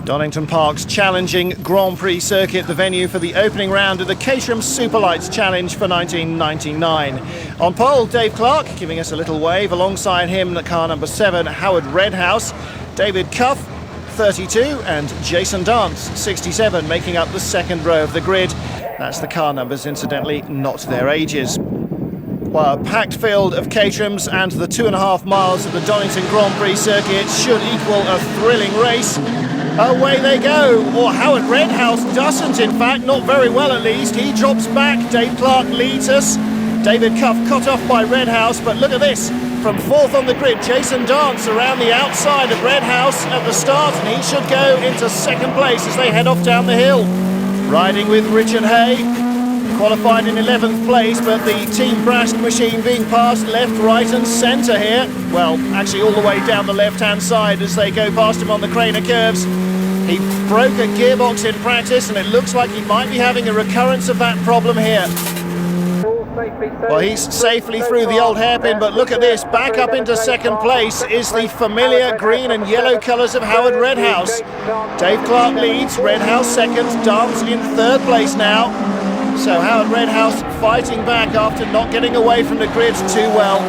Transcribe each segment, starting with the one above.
Donington Park's challenging Grand Prix circuit, the venue for the opening round of the Caterham Superlights Challenge for 1999. On pole, Dave Clark giving us a little wave. Alongside him, car number 7, Howard Redhouse, David Cuff, 32, and Jason Dance, 67, making up the second row of the grid. That's the car numbers, incidentally, not their ages. Well, a packed field of Caterhams and the 2.5 miles of the Donington Grand Prix circuit should equal a thrilling race. Away they go, or Howard Redhouse doesn't, in fact, not very well at least. He drops back, Dave Clark leads us. David Cuff cut off by Redhouse, but look at this. From 4th on the grid, Jason Dance around the outside of Redhouse at the start, and he should go into 2nd place as they head off down the hill. Riding with Richard Hay, qualified in 11th place, but the Team Brask machine being passed left, right and centre here. Well, actually all the way down the left-hand side as they go past him on the Craner curves. He broke a gearbox in practice, and it looks like he might be having a recurrence of that problem here. Well, he's safely through the old hairpin, but look at this. Back up into 2nd place is the familiar green and yellow colours of Howard Redhouse. Dave Clark leads, Redhouse 2nd, Dance in 3rd place now. So Howard Redhouse fighting back after not getting away from the grid too well.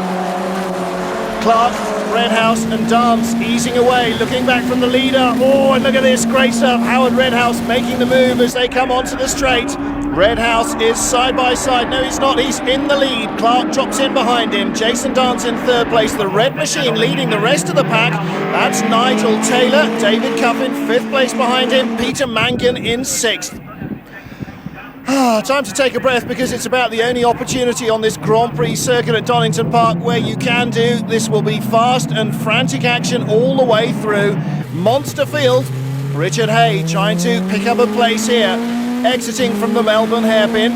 Clark, Redhouse and Dance easing away, looking back from the leader. Oh, and look at this, great stuff. Howard Redhouse making the move as they come onto the straight. Redhouse is side by side. No, he's not. He's in the lead. Clark drops in behind him. Jason Dance in 3rd place. The red machine leading the rest of the pack. That's Nigel Taylor. David Cuff in 5th place behind him. Peter Mangan in 6th. Time to take a breath, because it's about the only opportunity on this Grand Prix circuit at Donington Park where you can do. This will be fast and frantic action all the way through. Monster field. Richard Hay trying to pick up a place here. Exiting from the Melbourne hairpin.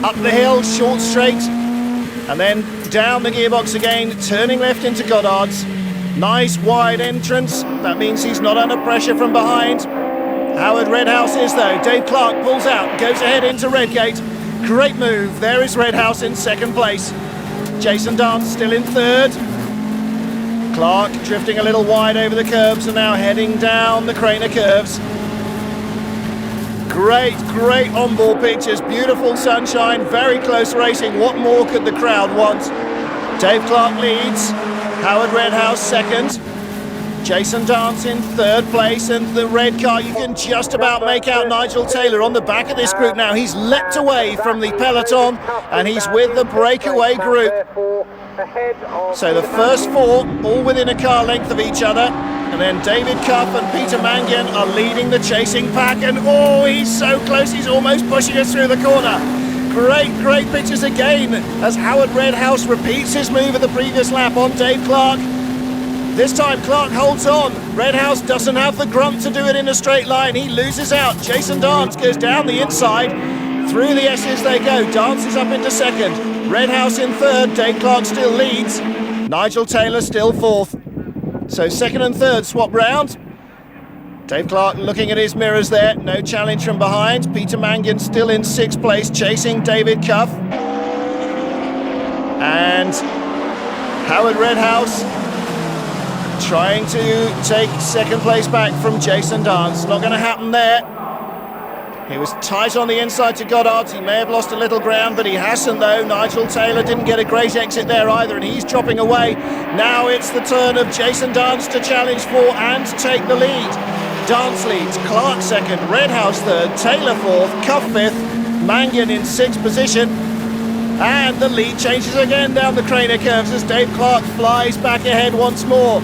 Up the hill, short straight. And then down the gearbox again, turning left into Goddard's. Nice wide entrance. That means he's not under pressure from behind. Howard Redhouse is though. Dave Clark pulls out, goes ahead into Redgate. Great move. There is Redhouse in 2nd place. Jason Dance still in 3rd. Clark drifting a little wide over the curbs and now heading down the Craner curves. Great onboard pictures. Beautiful sunshine, very close racing. What more could the crowd want? Dave Clark leads. Howard Redhouse 2nd. Jason Dance in 3rd place, and the red car, you can just about make out Nigel Taylor on the back of this group now. He's leapt away from the peloton and he's with the breakaway group. So the first 4 all within a car length of each other, and then David Cuff and Peter Mangan are leading the chasing pack, and oh, he's so close, he's almost pushing us through the corner. Great pictures again as Howard Redhouse repeats his move of the previous lap on Dave Clark. This time Clark holds on. Redhouse doesn't have the grunt to do it in a straight line. He loses out. Jason Dance goes down the inside. Through the S's they go. Dance is up into 2nd. Redhouse in 3rd. Dave Clark still leads. Nigel Taylor still 4th. So 2nd and 3rd swap round. Dave Clark looking at his mirrors there. No challenge from behind. Peter Mangan still in 6th place, chasing David Cuff. And Howard Redhouse trying to take 2nd place back from Jason Dance. Not going to happen there. He was tight on the inside to Goddard's. He may have lost a little ground, but he hasn't though. Nigel Taylor didn't get a great exit there either, and he's dropping away. Now it's the turn of Jason Dance to challenge for and take the lead. Dance leads, Clark 2nd, Redhouse 3rd, Taylor 4th, Cuff 5th, Mangan in 6th position. And the lead changes again down the Craner curves as Dave Clark flies back ahead once more.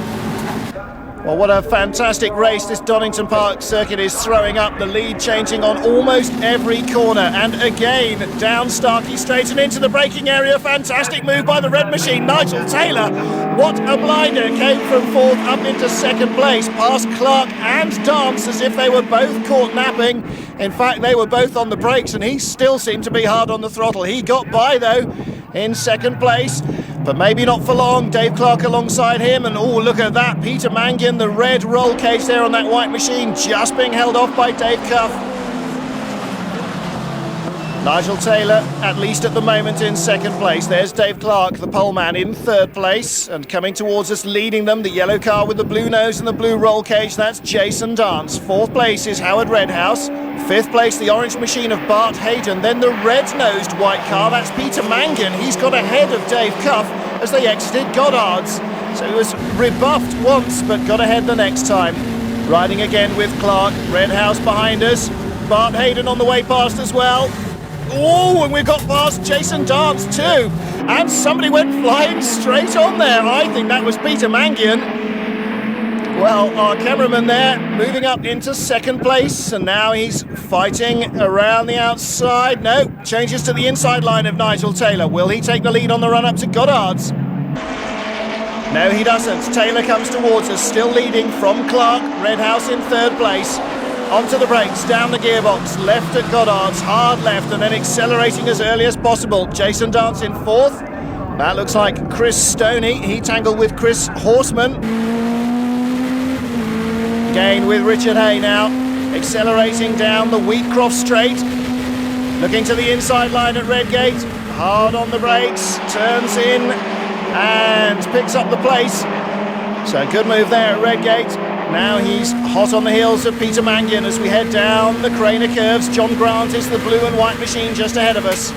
Well, what a fantastic race this Donington Park circuit is throwing up. The lead changing on almost every corner. And again, down Starkey Straight and into the braking area. Fantastic move by the red machine. Nigel Taylor, what a blinder. Came from 4th up into 2nd place. Past Clark and Dance as if they were both caught napping. In fact, they were both on the brakes and he still seemed to be hard on the throttle. He got by though in 2nd place. But maybe not for long. Dave Clark alongside him, and oh, look at that. Peter Mangan, the red roll cage there on that white machine, just being held off by Dave Cuff. Nigel Taylor, at least at the moment, in second place. There's Dave Clark, the poleman, in third place. And coming towards us, leading them, the yellow car with the blue nose and the blue roll cage, that's Jason Dance. Fourth place is Howard Redhouse. Fifth place, the orange machine of Bart Hayden. Then the red-nosed white car, that's Peter Mangan. He's got ahead of Dave Cuff as they exited Goddard's. So he was rebuffed once, but got ahead the next time. Riding again with Clark, Redhouse behind us. Bart Hayden on the way past as well. Oh, and we've got past Jason Dance too. And somebody went flying straight on there. I think that was Peter Mangan. Well, our cameraman there moving up into second place, and now he's fighting around the outside. No, changes to the inside line of Nigel Taylor. Will he take the lead on the run up to Goddard's? No, he doesn't. Taylor comes towards us, still leading from Clark. Redhouse in third place. Onto the brakes, down the gearbox, left at Goddard's, hard left, and then accelerating as early as possible. Jason Dance in fourth. That looks like Chris Stoney. He tangled with Chris Horseman. Again with Richard Hay now, accelerating down the Wheatcroft straight. Looking to the inside line at Redgate. Hard on the brakes, turns in and picks up the place. So good move there at Redgate. Now he's hot on the heels of Peter Mangan as we head down the Craner curves. John Grant is the blue and white machine just ahead of us.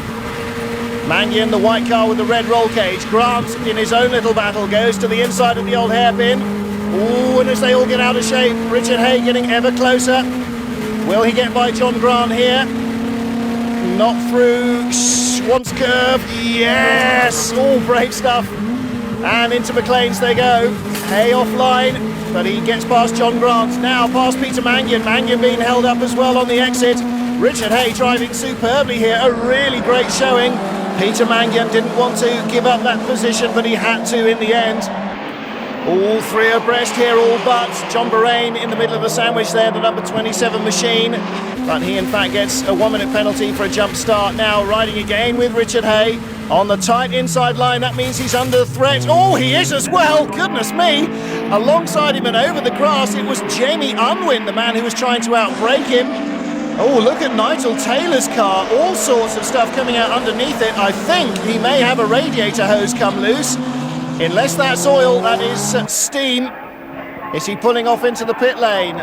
Mangan, the white car with the red roll cage. Grant, in his own little battle, goes to the inside of the old hairpin. Ooh, and as they all get out of shape, Richard Hay getting ever closer. Will he get by John Grant here? Not through Schwantz curve. Yes! All brave stuff. And into McLean's they go. Hay offline, but he gets past John Grant. Now past Peter Mangan. Mangan being held up as well on the exit. Richard Hay driving superbly here. A really great showing. Peter Mangan didn't want to give up that position, but he had to in the end. All three abreast here, all but John Boraine in the middle of the sandwich there, the number 27 machine. But he in fact gets a 1 minute penalty for a jump start. Now riding again with Richard Hay on the tight inside line. That means he's under threat. Oh, he is as well, goodness me. Alongside him and over the grass, it was Jamie Unwin, the man who was trying to outbrake him. Oh, look at Nigel Taylor's car, all sorts of stuff coming out underneath it. I think he may have a radiator hose come loose. Unless that's oil, that is steam. Is he pulling off into the pit lane?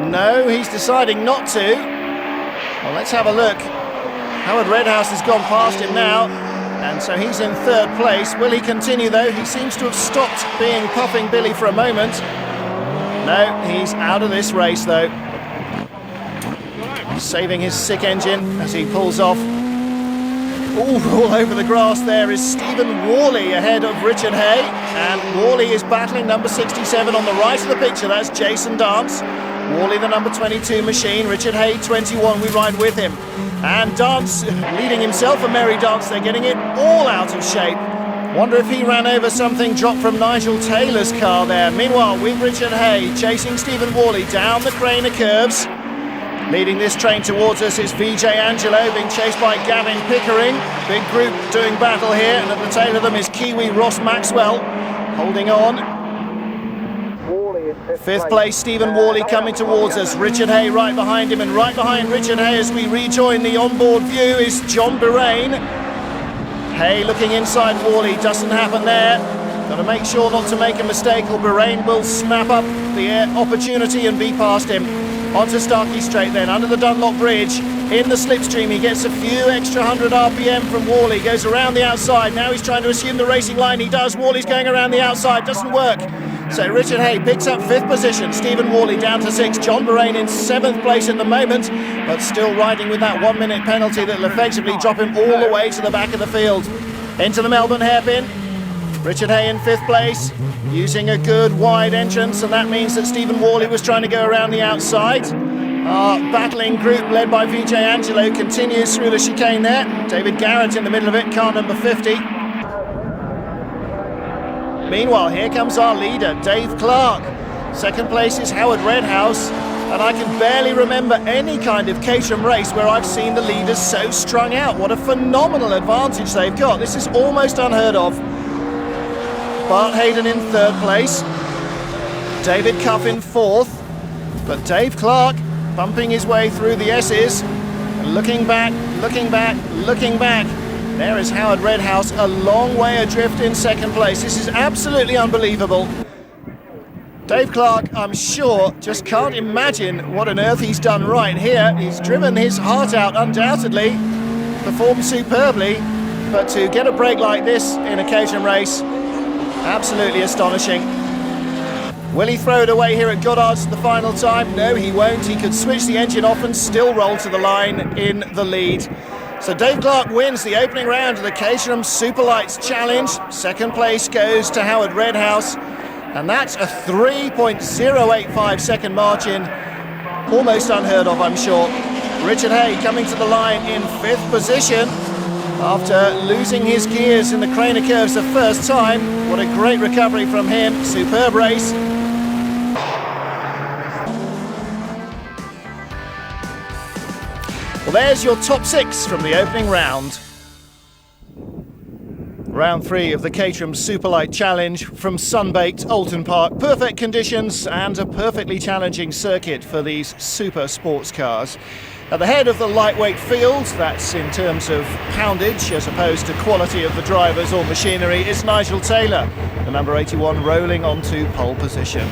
No, he's deciding not to. Well, let's have a look. Howard Redhouse has gone past him now, and so he's in third place. Will he continue though? He seems to have stopped being Puffing Billy for a moment. No, he's out of this race though. Saving his sick engine as he pulls off. Ooh, all over the grass there is Stephen Worley ahead of Richard Hay, and Worley is battling number 67 on the right of the picture. That's Jason Dance. Worley the number 22 machine, Richard Hay 21, we ride with him. And Dance leading himself a merry dance. They're getting it all out of shape. Wonder if he ran over something dropped from Nigel Taylor's car there. Meanwhile, with Richard Hay chasing Stephen Worley down the Craner curves. Leading this train towards us is VJ Angelo, being chased by Gavin Pickering. Big group doing battle here, and at the tail of them is Kiwi Ross Maxwell, holding on. Fifth place, Stephen Worley coming towards us. Richard Hay right behind him, and right behind Richard Hay as we rejoin the onboard view is John Boraine. Hay looking inside Worley, doesn't happen there. Got to make sure not to make a mistake or Boraine will snap up the opportunity and be past him. Onto Starkey Straight then, under the Dunlop Bridge, in the slipstream. He gets a few extra 100 RPM from Worley, goes around the outside. Now he's trying to assume the racing line. He does. Worley's going around the outside, doesn't work. So Richard Hay picks up fifth position. Stephen Worley down to sixth. John Boraine in seventh place at the moment, but still riding with that 1 minute penalty that will effectively drop him all the way to the back of the field. Into the Melbourne hairpin. Richard Hay in fifth place, using a good wide entrance, and that means that Stephen Worley was trying to go around the outside. Our battling group led by VJ Angelo continues through the chicane there. David Garrett in the middle of it, car number 50. Meanwhile, here comes our leader, Dave Clark. Second place is Howard Redhouse, and I can barely remember any kind of Caterham race where I've seen the leaders so strung out. What a phenomenal advantage they've got. This is almost unheard of. Bart Hayden in third place, David Cuff in fourth, but Dave Clark bumping his way through the S's, looking back, looking back, looking back. There is Howard Redhouse, a long way adrift in second place. This is absolutely unbelievable. Dave Clark, I'm sure, just can't imagine what on earth he's done right here. He's driven his heart out, undoubtedly, performed superbly, but to get a break like this in a Caterham race, absolutely astonishing. Will he throw it away here at Goddard's the final time? No, he won't. He could switch the engine off and still roll to the line in the lead. So Dave Clark wins the opening round of the Caterham Superlights Challenge. Second place goes to Howard Redhouse. And that's a 3.085 second margin. Almost unheard of, I'm sure. Richard Hay coming to the line in fifth position after losing his gears in the Craner curves the first time. What a great recovery from him. Superb race. Well, there's your top six from the opening round. Round three of the Caterham Superlight Challenge from sun-baked Oulton Park. Perfect conditions and a perfectly challenging circuit for these super sports cars. At the head of the lightweight field, that's in terms of poundage as opposed to quality of the drivers or machinery, is Nigel Taylor, the number 81 rolling onto pole position.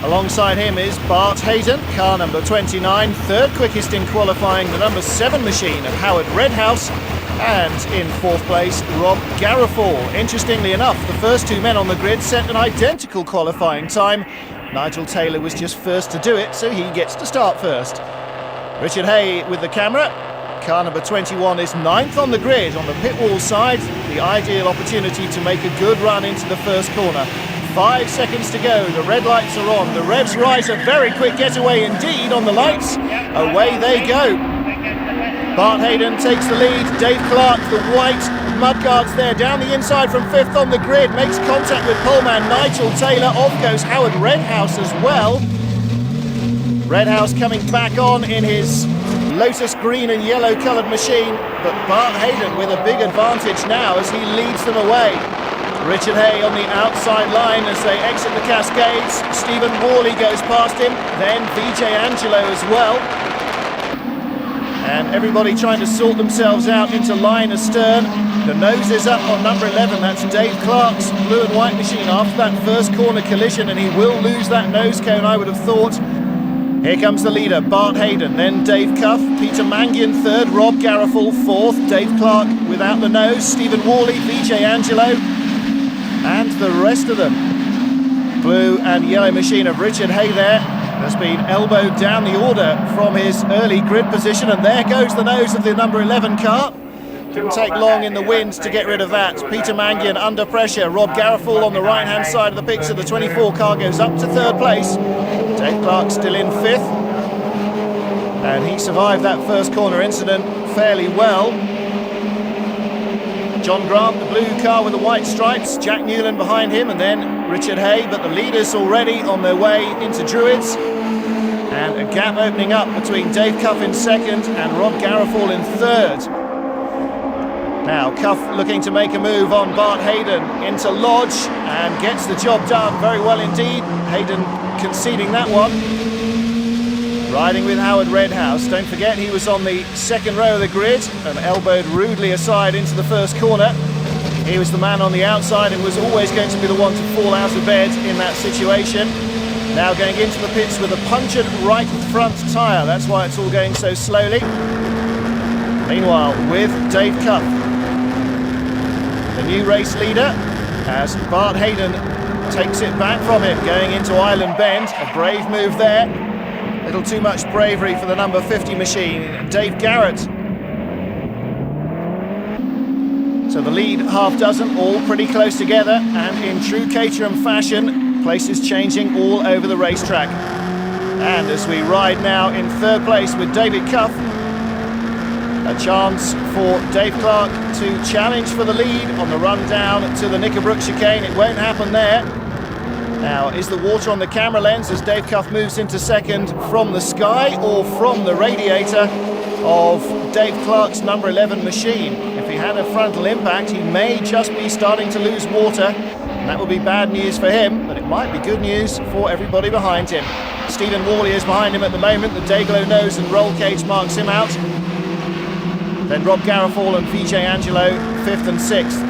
Alongside him is Bart Hayden, car number 29, third quickest in qualifying, the number 7 machine of Howard Redhouse. And in fourth place, Rob Garofal. Interestingly enough, the first two men on the grid set an identical qualifying time. Nigel Taylor was just first to do it, so he gets to start first. Richard Hay with the camera. Car number 21 is ninth on the grid on the pit wall side. The ideal opportunity to make a good run into the first corner. 5 seconds to go, the red lights are on. The revs rise, a very quick getaway indeed on the lights. Away they go. Bart Hayden takes the lead. Dave Clark, the white mudguards there, down the inside from fifth on the grid, makes contact with poleman Nigel Taylor. Off goes Howard Redhouse as well. Redhouse coming back on in his Lotus green and yellow coloured machine, but Bart Hayden with a big advantage now as he leads them away. Richard Hay on the outside line as they exit the Cascades. Stephen Worley goes past him, then VJ Angelo as well. And everybody trying to sort themselves out into line astern. The nose is up on number 11. That's Dave Clark's blue and white machine after that first corner collision, and he will lose that nose cone, I would have thought. Here comes the leader, Bart Hayden, then Dave Cuff, Peter Mangian third, Rob Garofal fourth, Dave Clark without the nose, Stephen Worley, VJ Angelo, and the rest of them. Blue and yellow machine of Richard Hay there has been elbowed down the order from his early grid position, and there goes the nose of the number 11 car. Didn't take long in the wind to get rid of that. Peter Mangian under pressure. Rob Garofal on the right hand side of the picture. The 24 car goes up to third place. Dave Clark still in fifth, and he survived that first corner incident fairly well. John Grant, the blue car with the white stripes, Jack Newland behind him, and then Richard Hay, but the leaders already on their way into Druids. And a gap opening up between Dave Cuff in second and Rob Garofal in third. Now Cuff looking to make a move on Bart Hayden into Lodge and gets the job done very well indeed. Hayden conceding that one. Riding with Howard Redhouse. Don't forget he was on the second row of the grid and elbowed rudely aside into the first corner. He was the man on the outside and was always going to be the one to fall out of bed in that situation. Now going into the pits with a punctured right front tyre. That's why it's all going so slowly. Meanwhile, with Dave Cuff, the new race leader, as Bart Hayden takes it back from him, going into Island Bend. A brave move there. A little too much bravery for the number 50 machine, Dave Garrett. So the lead half dozen, all pretty close together, and in true Caterham fashion, places changing all over the racetrack. And as we ride now in third place with David Cuff, a chance for Dave Clark to challenge for the lead on the run down to the Knickerbrook chicane. It won't happen there. Now, is the water on the camera lens as Dave Cuff moves into second from the sky or from the radiator of Dave Clark's number 11 machine? If he had a frontal impact, he may just be starting to lose water, and that would be bad news for him, but it might be good news for everybody behind him. Stephen Worley is behind him at the moment. The Dayglow nose and roll cage marks him out. Then Rob Garofal and VJ Angelo 5th and 6th.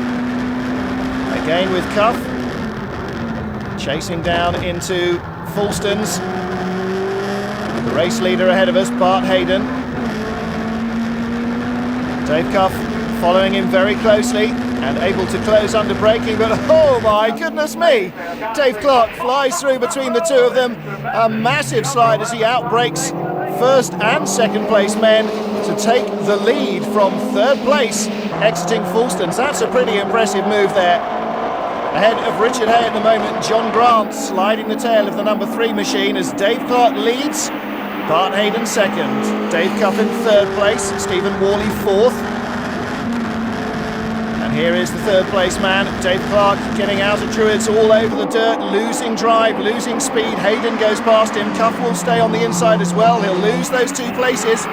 Again with Cuff. Chasing down into Fulstons. The race leader ahead of us, Bart Hayden. Dave Cuff following him very closely and able to close under braking, but oh my goodness me! Dave Clark flies through between the two of them. A massive slide as he outbrakes first and second place men to take the lead from third place, exiting Fulstons. That's a pretty impressive move there. Ahead of Richard Hay at the moment, John Grant sliding the tail of the number 3 machine as Dave Clark leads. Bart Hayden second, Dave Cuff in third place, Stephen Worley 4th. And here is the third place man, Dave Clark, getting out of Druids all over the dirt, losing drive, losing speed. Hayden goes past him, Cuff will stay on the inside as well. He'll lose those 2 places.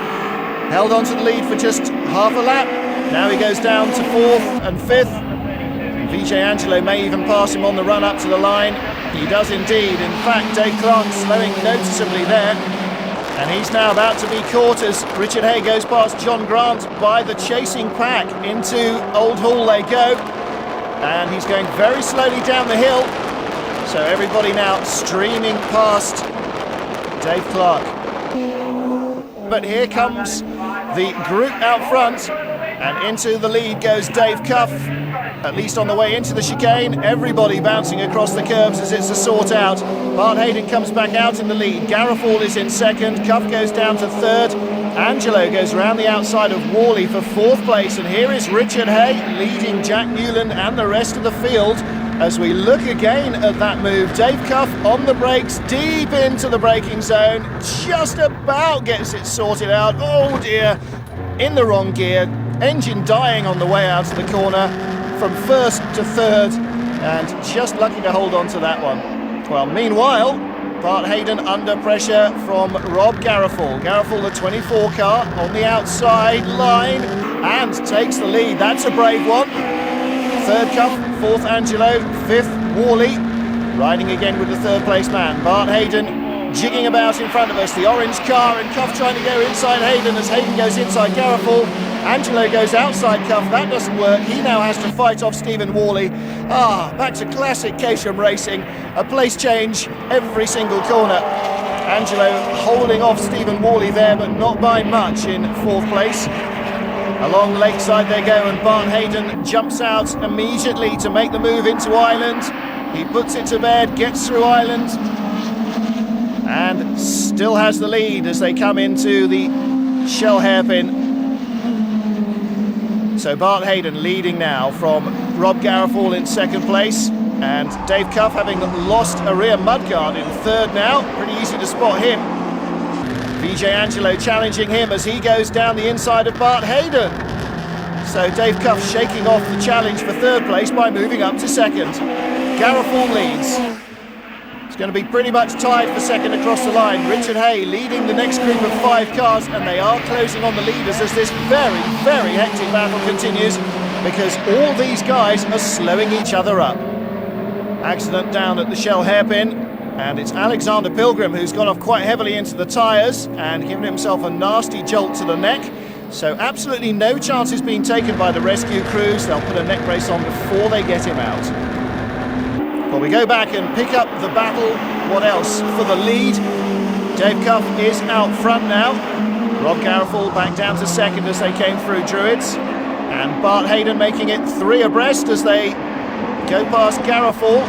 Held on to the lead for just half a lap. Now he goes down to 4th and 5th. VJ Angelo may even pass him on the run up to the line. He does indeed. In fact, Dave Clark slowing noticeably there. And he's now about to be caught as Richard Hay goes past John Grant by the chasing pack. Into Old Hall they go. And he's going very slowly down the hill. So everybody now streaming past Dave Clark. But here comes the group out front. And into the lead goes Dave Cuff. At least on the way into the chicane, everybody bouncing across the curbs as it's a sort out. Bart Hayden comes back out in the lead. Garofal is in second. Cuff goes down to third. Angelo goes round the outside of Worley for 4th place. And here is Richard Hay leading Jack Newland and the rest of the field. As we look again at that move, Dave Cuff on the brakes, deep into the braking zone. Just about gets it sorted out. Oh dear, in the wrong gear. Engine dying on the way out of the corner. From first to third, and just lucky to hold on to that one. Well, meanwhile, Bart Hayden under pressure from Rob Garofal. Garofal, the 24 car, on the outside line, and takes the lead. That's a brave one. Third Cuff, 4th Angelo, 5th Worley, riding again with the third place man. Bart Hayden jigging about in front of us, the orange car, and Cuff trying to go inside Hayden as Hayden goes inside Garofal. Angelo goes outside Cuff, that doesn't work. He now has to fight off Stephen Worley. Back to classic Caterham racing. A place change every single corner. Angelo holding off Stephen Worley there, but not by much in 4th place. Along Lakeside they go, and Bart Hayden jumps out immediately to make the move into Island. He puts it to bed, gets through Island, and still has the lead as they come into the Shell hairpin. So Bart Hayden leading now from Rob Garofal in second place, and Dave Cuff having lost a rear mudguard in third now. Pretty easy to spot him. VJ Angelo challenging him as he goes down the inside of Bart Hayden. So Dave Cuff shaking off the challenge for third place by moving up to second. Garofal leads. It's going to be pretty much tied for second across the line. Richard Hay leading the next group of 5 cars, and they are closing on the leaders as this very, very hectic battle continues, because all these guys are slowing each other up. Accident down at the Shell hairpin, and it's Alexander Pilgrim who's gone off quite heavily into the tyres and given himself a nasty jolt to the neck. So absolutely no chances being taken by the rescue crews. They'll put a neck brace on before they get him out. Well, we go back and pick up the battle. What else for the lead? Dave Cuff is out front now. Rob Garofal back down to second as they came through Druids. And Bart Hayden making it 3 abreast as they go past Garofal.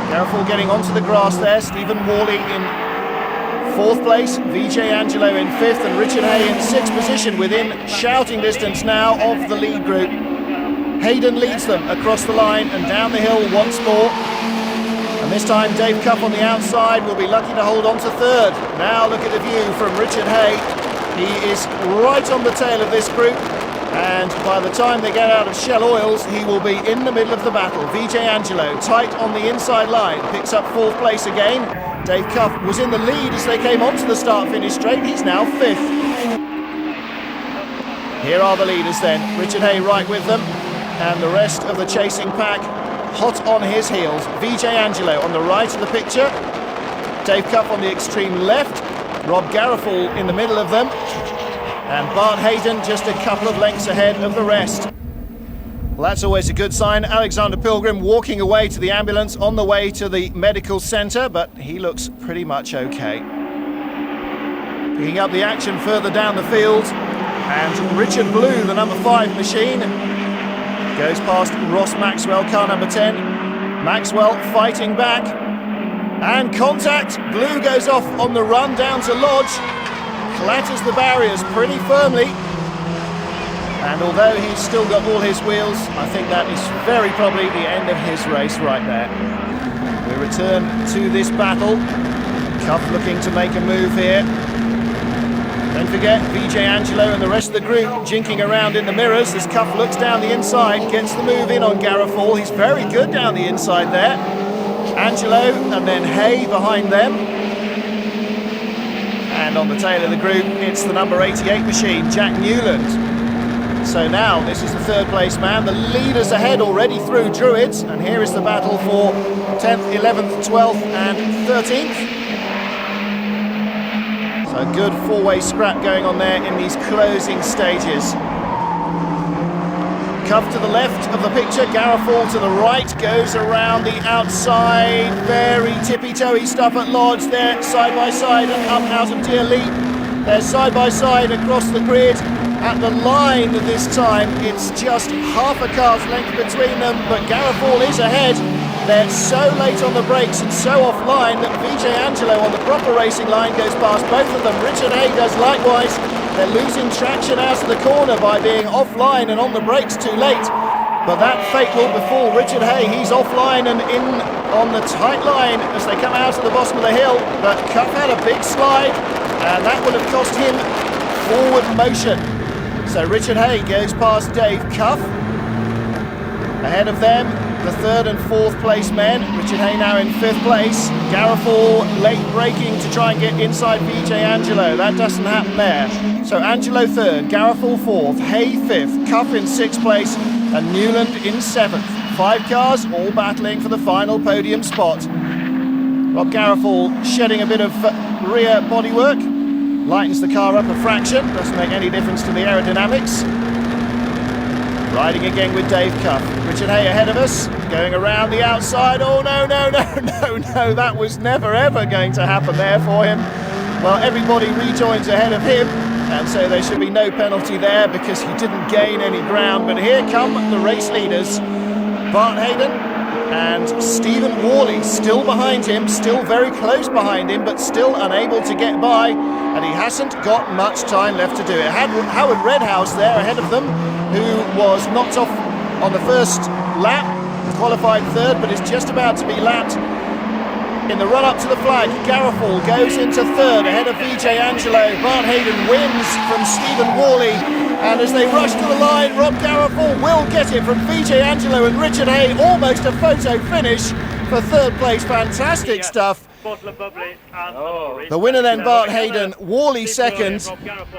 Garofal getting onto the grass there. Stephen Worley in 4th place. VJ Angelo in 5th, and Richard Hay in 6th position within shouting distance now of the lead group. Hayden leads them across the line and down the hill once more. And this time Dave Cuff on the outside will be lucky to hold on to third. Now look at the view from Richard Hay. He is right on the tail of this group, and by the time they get out of Shell Oils, he will be in the middle of the battle. VJ Angelo tight on the inside line, picks up 4th place again. Dave Cuff was in the lead as they came onto the start-finish straight. He's now 5th. Here are the leaders then. Richard Hay right with them, and the rest of the chasing pack hot on his heels. VJ Angelo on the right of the picture, Dave Cuff on the extreme left, Rob Garofal in the middle of them, And Bart Hayden just a couple of lengths ahead of the rest. Well, that's always a good sign. Alexander Pilgrim walking away to the ambulance on the way to the medical centre, but he looks pretty much okay. Picking up the action further down the field, and Richard Blue, the number 5 machine, goes past Ross Maxwell, car number 10. Maxwell fighting back, and contact. Blue goes off on the run down to Lodge, clatters the barriers pretty firmly. And although he's still got all his wheels, I think that is very probably the end of his race right there. We return to this battle. Cuff looking to make a move here. Don't forget, VJ Angelo and the rest of the group jinking around in the mirrors as Cuff looks down the inside, gets the move in on Garafall. He's very good down the inside there. Angelo and then Hay behind them. And on the tail of the group, it's the number 88 machine, Jack Newland. So now this is the 3rd place man. The leaders ahead already through Druids, and here is the battle for 10th, 11th, 12th and 13th. So a good 4-way scrap going on there in these closing stages. Cuff to the left of the picture, Garafall to the right, goes around the outside. Very tippy-toey stuff at Lodge there, side by side and up out of Deer Leap. They're side by side across the grid. At the line this time, it's just half a car's length between them, but Garafall is ahead. They're so late on the brakes and so offline that VJ Angelo on the proper racing line goes past both of them. Richard Hay does likewise. They're losing traction out of the corner by being offline and on the brakes too late. But that fate will befall Richard Hay. He's offline and in on the tight line as they come out of the bottom of the hill. But Cuff had a big slide, and that would have cost him forward motion. So Richard Hay goes past Dave Cuff. Ahead of them, the 3rd and 4th place men. Richard Hay now in 5th place. Garafall late braking to try and get inside VJ Angelo. That doesn't happen there. So Angelo 3rd, Garafall 4th, Hay 5th, Cuff in 6th place, and Newland in 7th. 5 cars all battling for the final podium spot. Rob Garafall shedding a bit of rear bodywork. Lightens the car up a fraction, doesn't make any difference to the aerodynamics. Riding again with Dave Cuff. Richard Hay ahead of us, going around the outside. Oh no, that was never ever going to happen there for him. Well, everybody rejoins ahead of him, and so there should be no penalty there because he didn't gain any ground. But here come the race leaders. Bart Hayden and Stephen Worley still behind him, still very close behind him, but still unable to get by, and he hasn't got much time left to do it. Howard Redhouse there ahead of them, who was knocked off on the first lap, qualified 3rd, but is just about to be lapped. In the run-up to the flag, Garafall goes into 3rd ahead of VJ Angelo. Bart Hayden wins from Stephen Worley, and as they rush to the line, Rob Garafall will get it from VJ Angelo and Richard Hay. Almost a photo finish for 3rd place. Fantastic stuff. The winner then Bart Hayden, Worley 2nd,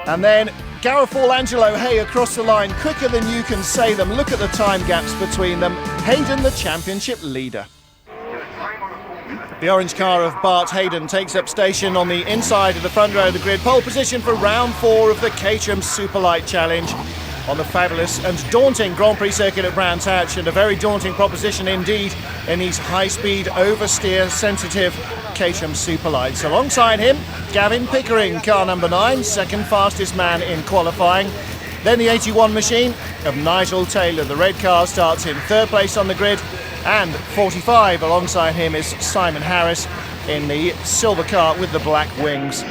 and then Garafall, Angelo, Hay across the line quicker than you can say them. Look at the time gaps between them. Hayden the championship leader. The orange car of Bart Hayden takes up station on the inside of the front row of the grid. Pole position for round 4 of the Caterham Superlight Challenge on the fabulous and daunting Grand Prix circuit at Brands Hatch, and a very daunting proposition indeed in these high-speed, oversteer sensitive Caterham Superlights. Alongside him, Gavin Pickering, car number 9, 2nd fastest man in qualifying. Then the 81 machine of Nigel Taylor. The red car starts in 3rd place on the grid, and 45 alongside him is Simon Harris in the silver car with the black wings.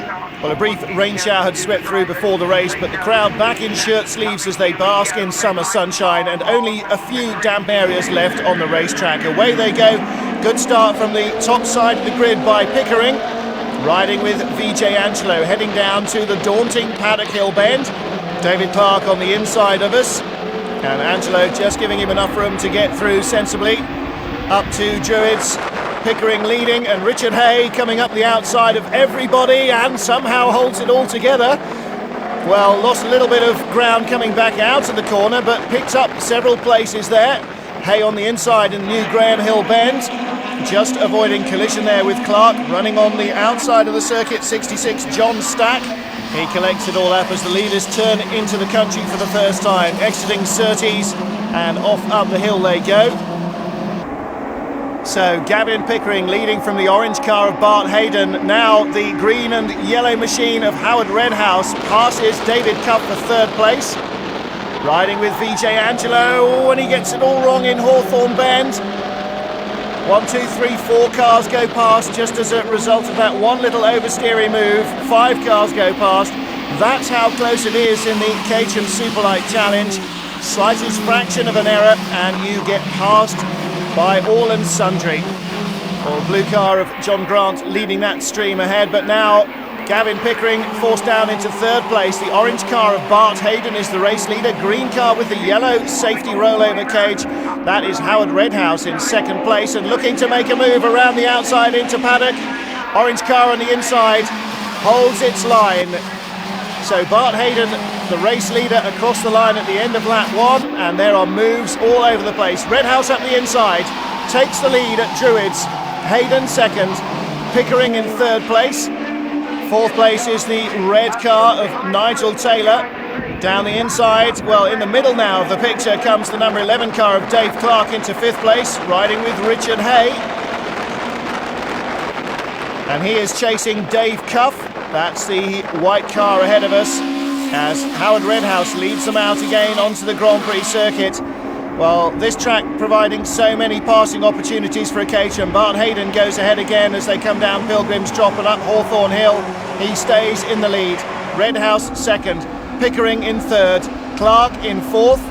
Well, a brief rain shower had swept through before the race, but the crowd back in shirt sleeves as they bask in summer sunshine, and only a few damp areas left on the racetrack. Away they go. Good start from the top side of the grid by Pickering, riding with VJ Angelo, heading down to the daunting Paddock Hill bend. David Clark on the inside of us, and Angelo just giving him enough room to get through sensibly. Up to Druids, Pickering leading, and Richard Hay coming up the outside of everybody and somehow holds it all together. Well, lost a little bit of ground coming back out of the corner, but picked up several places there. Hay on the inside in the new Graham Hill bend. just avoiding collision there with Clark. Running on the outside of the circuit, 66, John Stack. He collects it all up as the leaders turn into the country for the first time. Exiting Surtees and off up the hill they go. So Gavin Pickering leading from the orange car of Bart Hayden. Now the green and yellow machine of Howard Redhouse passes David Cuff for third place. Riding with VJ Angelo, and he gets it all wrong in Hawthorne Bend. 1, 2, 3, 4 cars go past just as a result of that one little oversteery move. 5 cars go past. That's how close it is in the Caterham Superlight Challenge. Slightest fraction of an error and you get passed by all and sundry. Well, blue car of John Grant leading that stream ahead, but now Gavin Pickering forced down into third place. The orange car of Bart Hayden is the race leader. Green car with the yellow safety rollover cage. That is Howard Redhouse in second place and looking to make a move around the outside into paddock. Orange car on the inside holds its line. So Bart Hayden, the race leader, across the line at the end of lap 1, and there are moves all over the place. Redhouse up the inside, takes the lead at Druids. Hayden second, Pickering in third place. Fourth place is the red car of Nigel Taylor. Down the inside, well, in the middle now of the picture comes the number 11 car of Dave Clark into fifth place, riding with Richard Hay. And he is chasing Dave Cuff. That's the white car ahead of us as Howard Redhouse leads them out again onto the Grand Prix circuit. Well, this track providing so many passing opportunities for a Caterham. Bart Hayden goes ahead again as they come down Pilgrim's Drop and up Hawthorne Hill. He stays in the lead. Redhouse second, Pickering in third, Clark in fourth.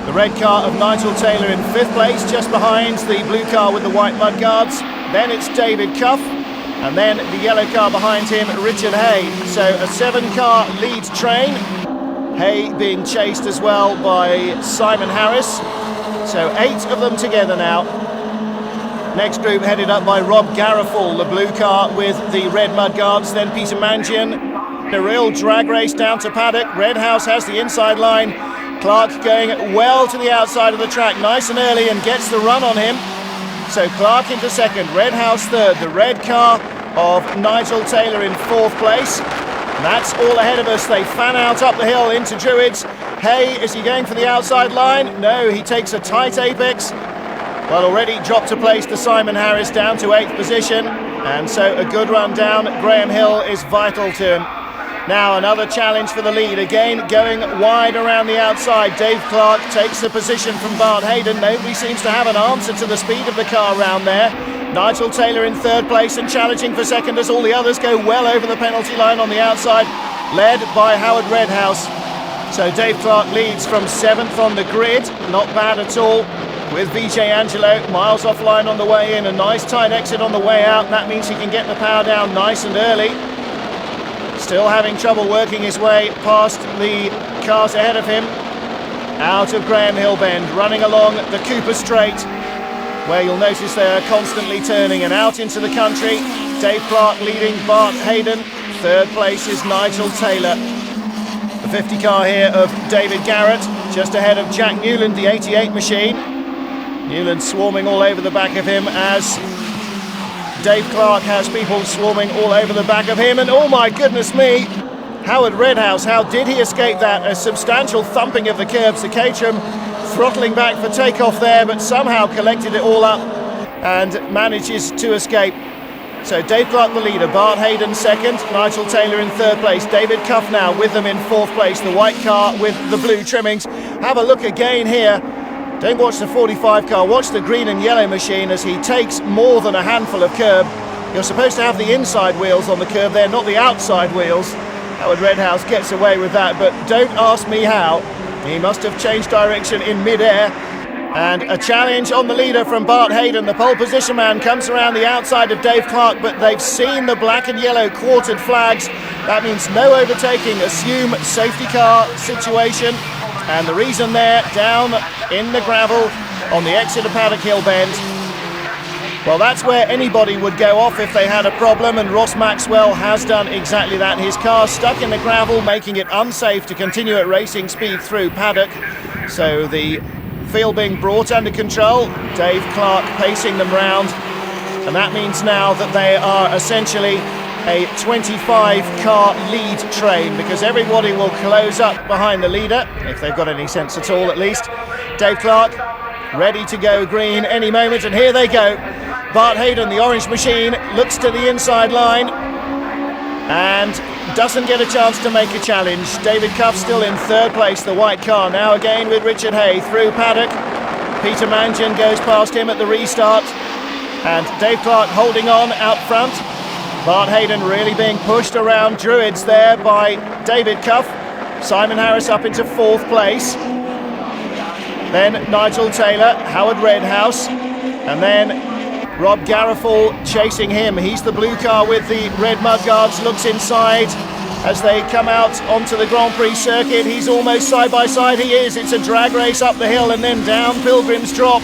The red car of Nigel Taylor in fifth place, just behind the blue car with the white mudguards. Then it's David Cuff, and then the yellow car behind him, Richard Hay. So a 7-car lead train. Hay being chased as well by Simon Harris. So 8 of them together now. Next group headed up by Rob Garofal, the blue car with the red mudguards, then Peter Mangian. A real drag race down to paddock. Redhouse has the inside line. Clark going well to the outside of the track, nice and early, and gets the run on him. So Clark into second, Redhouse third, the red car of Nigel Taylor in fourth place. And that's all ahead of us. They fan out up the hill into Druids. Hay, is he going for the outside line? No, he takes a tight apex. Well, already dropped a place to Simon Harris, down to 8th position. And so a good run down Graham Hill is vital to him. Now another challenge for the lead, again going wide around the outside. Dave Clark takes the position from Bart Hayden. Nobody seems to have an answer to the speed of the car around there. Nigel Taylor in third place and challenging for second as all the others go well over the penalty line on the outside, led by Howard Redhouse. So Dave Clark leads from 7th on the grid, not bad at all, with VJ Angelo miles offline on the way in. A nice tight exit on the way out, and that means he can get the power down nice and early. Still having trouble working his way past the cars ahead of him. Out of Graham Hill Bend, running along the Cooper Straight, where you'll notice they are constantly turning, and out into the country. Dave Clark leading Bart Hayden. Third place is Nigel Taylor. The 50 car here of David Garrett, just ahead of Jack Newland, the 88 machine. Newland swarming all over the back of him as Dave Clark has people swarming all over the back of him. And oh my goodness me, Howard Redhouse, how did he escape that? A substantial thumping of the curbs. The Caterham throttling back for takeoff there, but somehow collected it all up and manages to escape. So Dave Clark the leader, Bart Hayden second, Nigel Taylor in third place, David Cuff now with them in fourth place, the white car with the blue trimmings. Have a look again here. Don't watch the 45 car, watch the green and yellow machine as he takes more than a handful of curb. You're supposed to have the inside wheels on the curb there, not the outside wheels. Howard Redhouse gets away with that, but don't ask me how. He must have changed direction in mid-air. And a challenge on the leader from Bart Hayden. The pole position man comes around the outside of Dave Clark, but they've seen the black and yellow quartered flags. That means no overtaking, assume safety car situation. And the reason there, down in the gravel on the exit of Paddock Hill Bend. Well, that's where anybody would go off if they had a problem, and Ross Maxwell has done exactly that. His car stuck in the gravel, making it unsafe to continue at racing speed through Paddock. So the field being brought under control, Dave Clark pacing them round. and that means now that they are essentially a 25-car lead train, because everybody will close up behind the leader, if they've got any sense at all at least. Dave Clark ready to go green any moment, and here they go. Bart Hayden, the orange machine, looks to the inside line and doesn't get a chance to make a challenge. David Cuff still in third place, the white car. Now again with Richard Hay through paddock. Peter Mangian goes past him at the restart, and Dave Clark holding on out front. Bart Hayden really being pushed around Druids there by David Cuff. Simon Harris up into fourth place. Then Nigel Taylor, Howard Redhouse, and then Rob Garofal chasing him. He's the blue car with the red mudguards, looks inside as they come out onto the Grand Prix circuit. He's almost side by side, he is. It's a drag race up the hill and then down Pilgrim's Drop.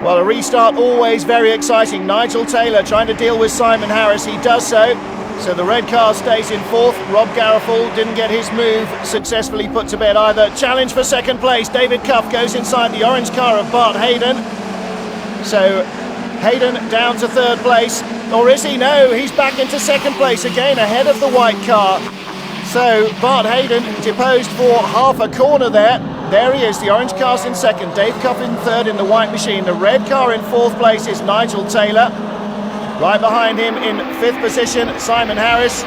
Well, a restart always very exciting. Nigel Taylor trying to deal with Simon Harris, he does so. So the red car stays in fourth. Rob Garofal didn't get his move successfully put to bed either. Challenge for second place. David Cuff goes inside the orange car of Bart Hayden. So Hayden down to third place, or is he? No, he's back into second place again, ahead of the white car. So Bart Hayden deposed for half a corner there. There he is, the orange car's in second, Dave Cuff in third in the white machine. The red car in fourth place is Nigel Taylor. Right behind him in fifth position, Simon Harris.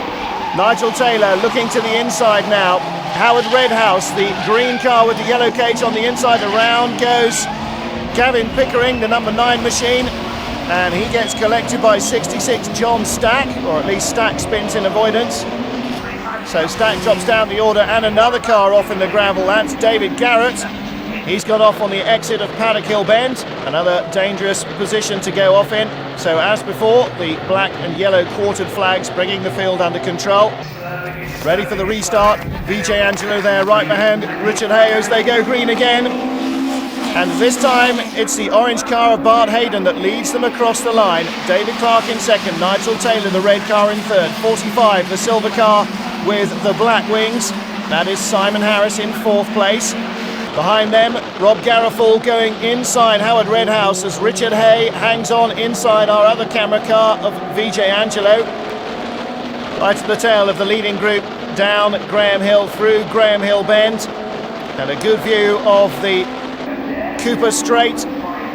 Nigel Taylor looking to the inside now. Howard Redhouse, the green car with the yellow cage on the inside. Around goes Gavin Pickering, the number 9 machine, and he gets collected by 66 John Stack, or at least Stack spins in avoidance. So Stack drops down the order, and another car off in the gravel. That's David Garrett. He's got off on the exit of Paddock Hill Bend, another dangerous position to go off in. So as before, the black and yellow quartered flags bringing the field under control. Ready for the restart. Vijay Angelo there right behind Richard Hay as they go green again. And this time it's the orange car of Bart Hayden that leads them across the line. David Clark in second, Nigel Taylor the red car in third, 45 the silver car with the black wings. That is Simon Harris in fourth place. Behind them, Rob Garofal going inside Howard Redhouse as Richard Hay hangs on inside our other camera car of Vijay Angelo. Right at the tail of the leading group, down Graham Hill through Graham Hill Bend. And a good view of the Cooper Straight.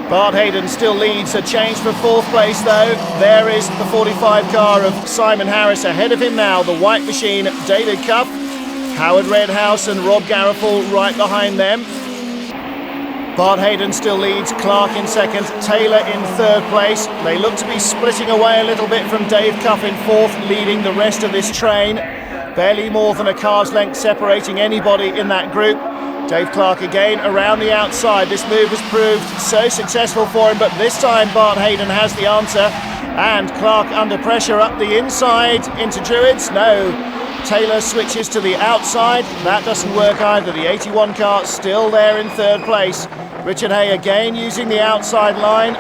Bart Hayden still leads, a change for fourth place though. There is the 45 car of Simon Harris. Ahead of him now, the white machine, David Cuff. Howard Redhouse and Rob Garofal right behind them. Bart Hayden still leads, Clark in second, Taylor in third place. They look to be splitting away a little bit from Dave Cuff in fourth, leading the rest of this train. Barely more than a car's length separating anybody in that group. Dave Clark again around the outside. This move has proved so successful for him, but this time Bart Hayden has the answer. And Clark under pressure up the inside into Druids. No. Taylor switches to the outside. That doesn't work either. The 81 car still there in third place. Richard Hay again using the outside line.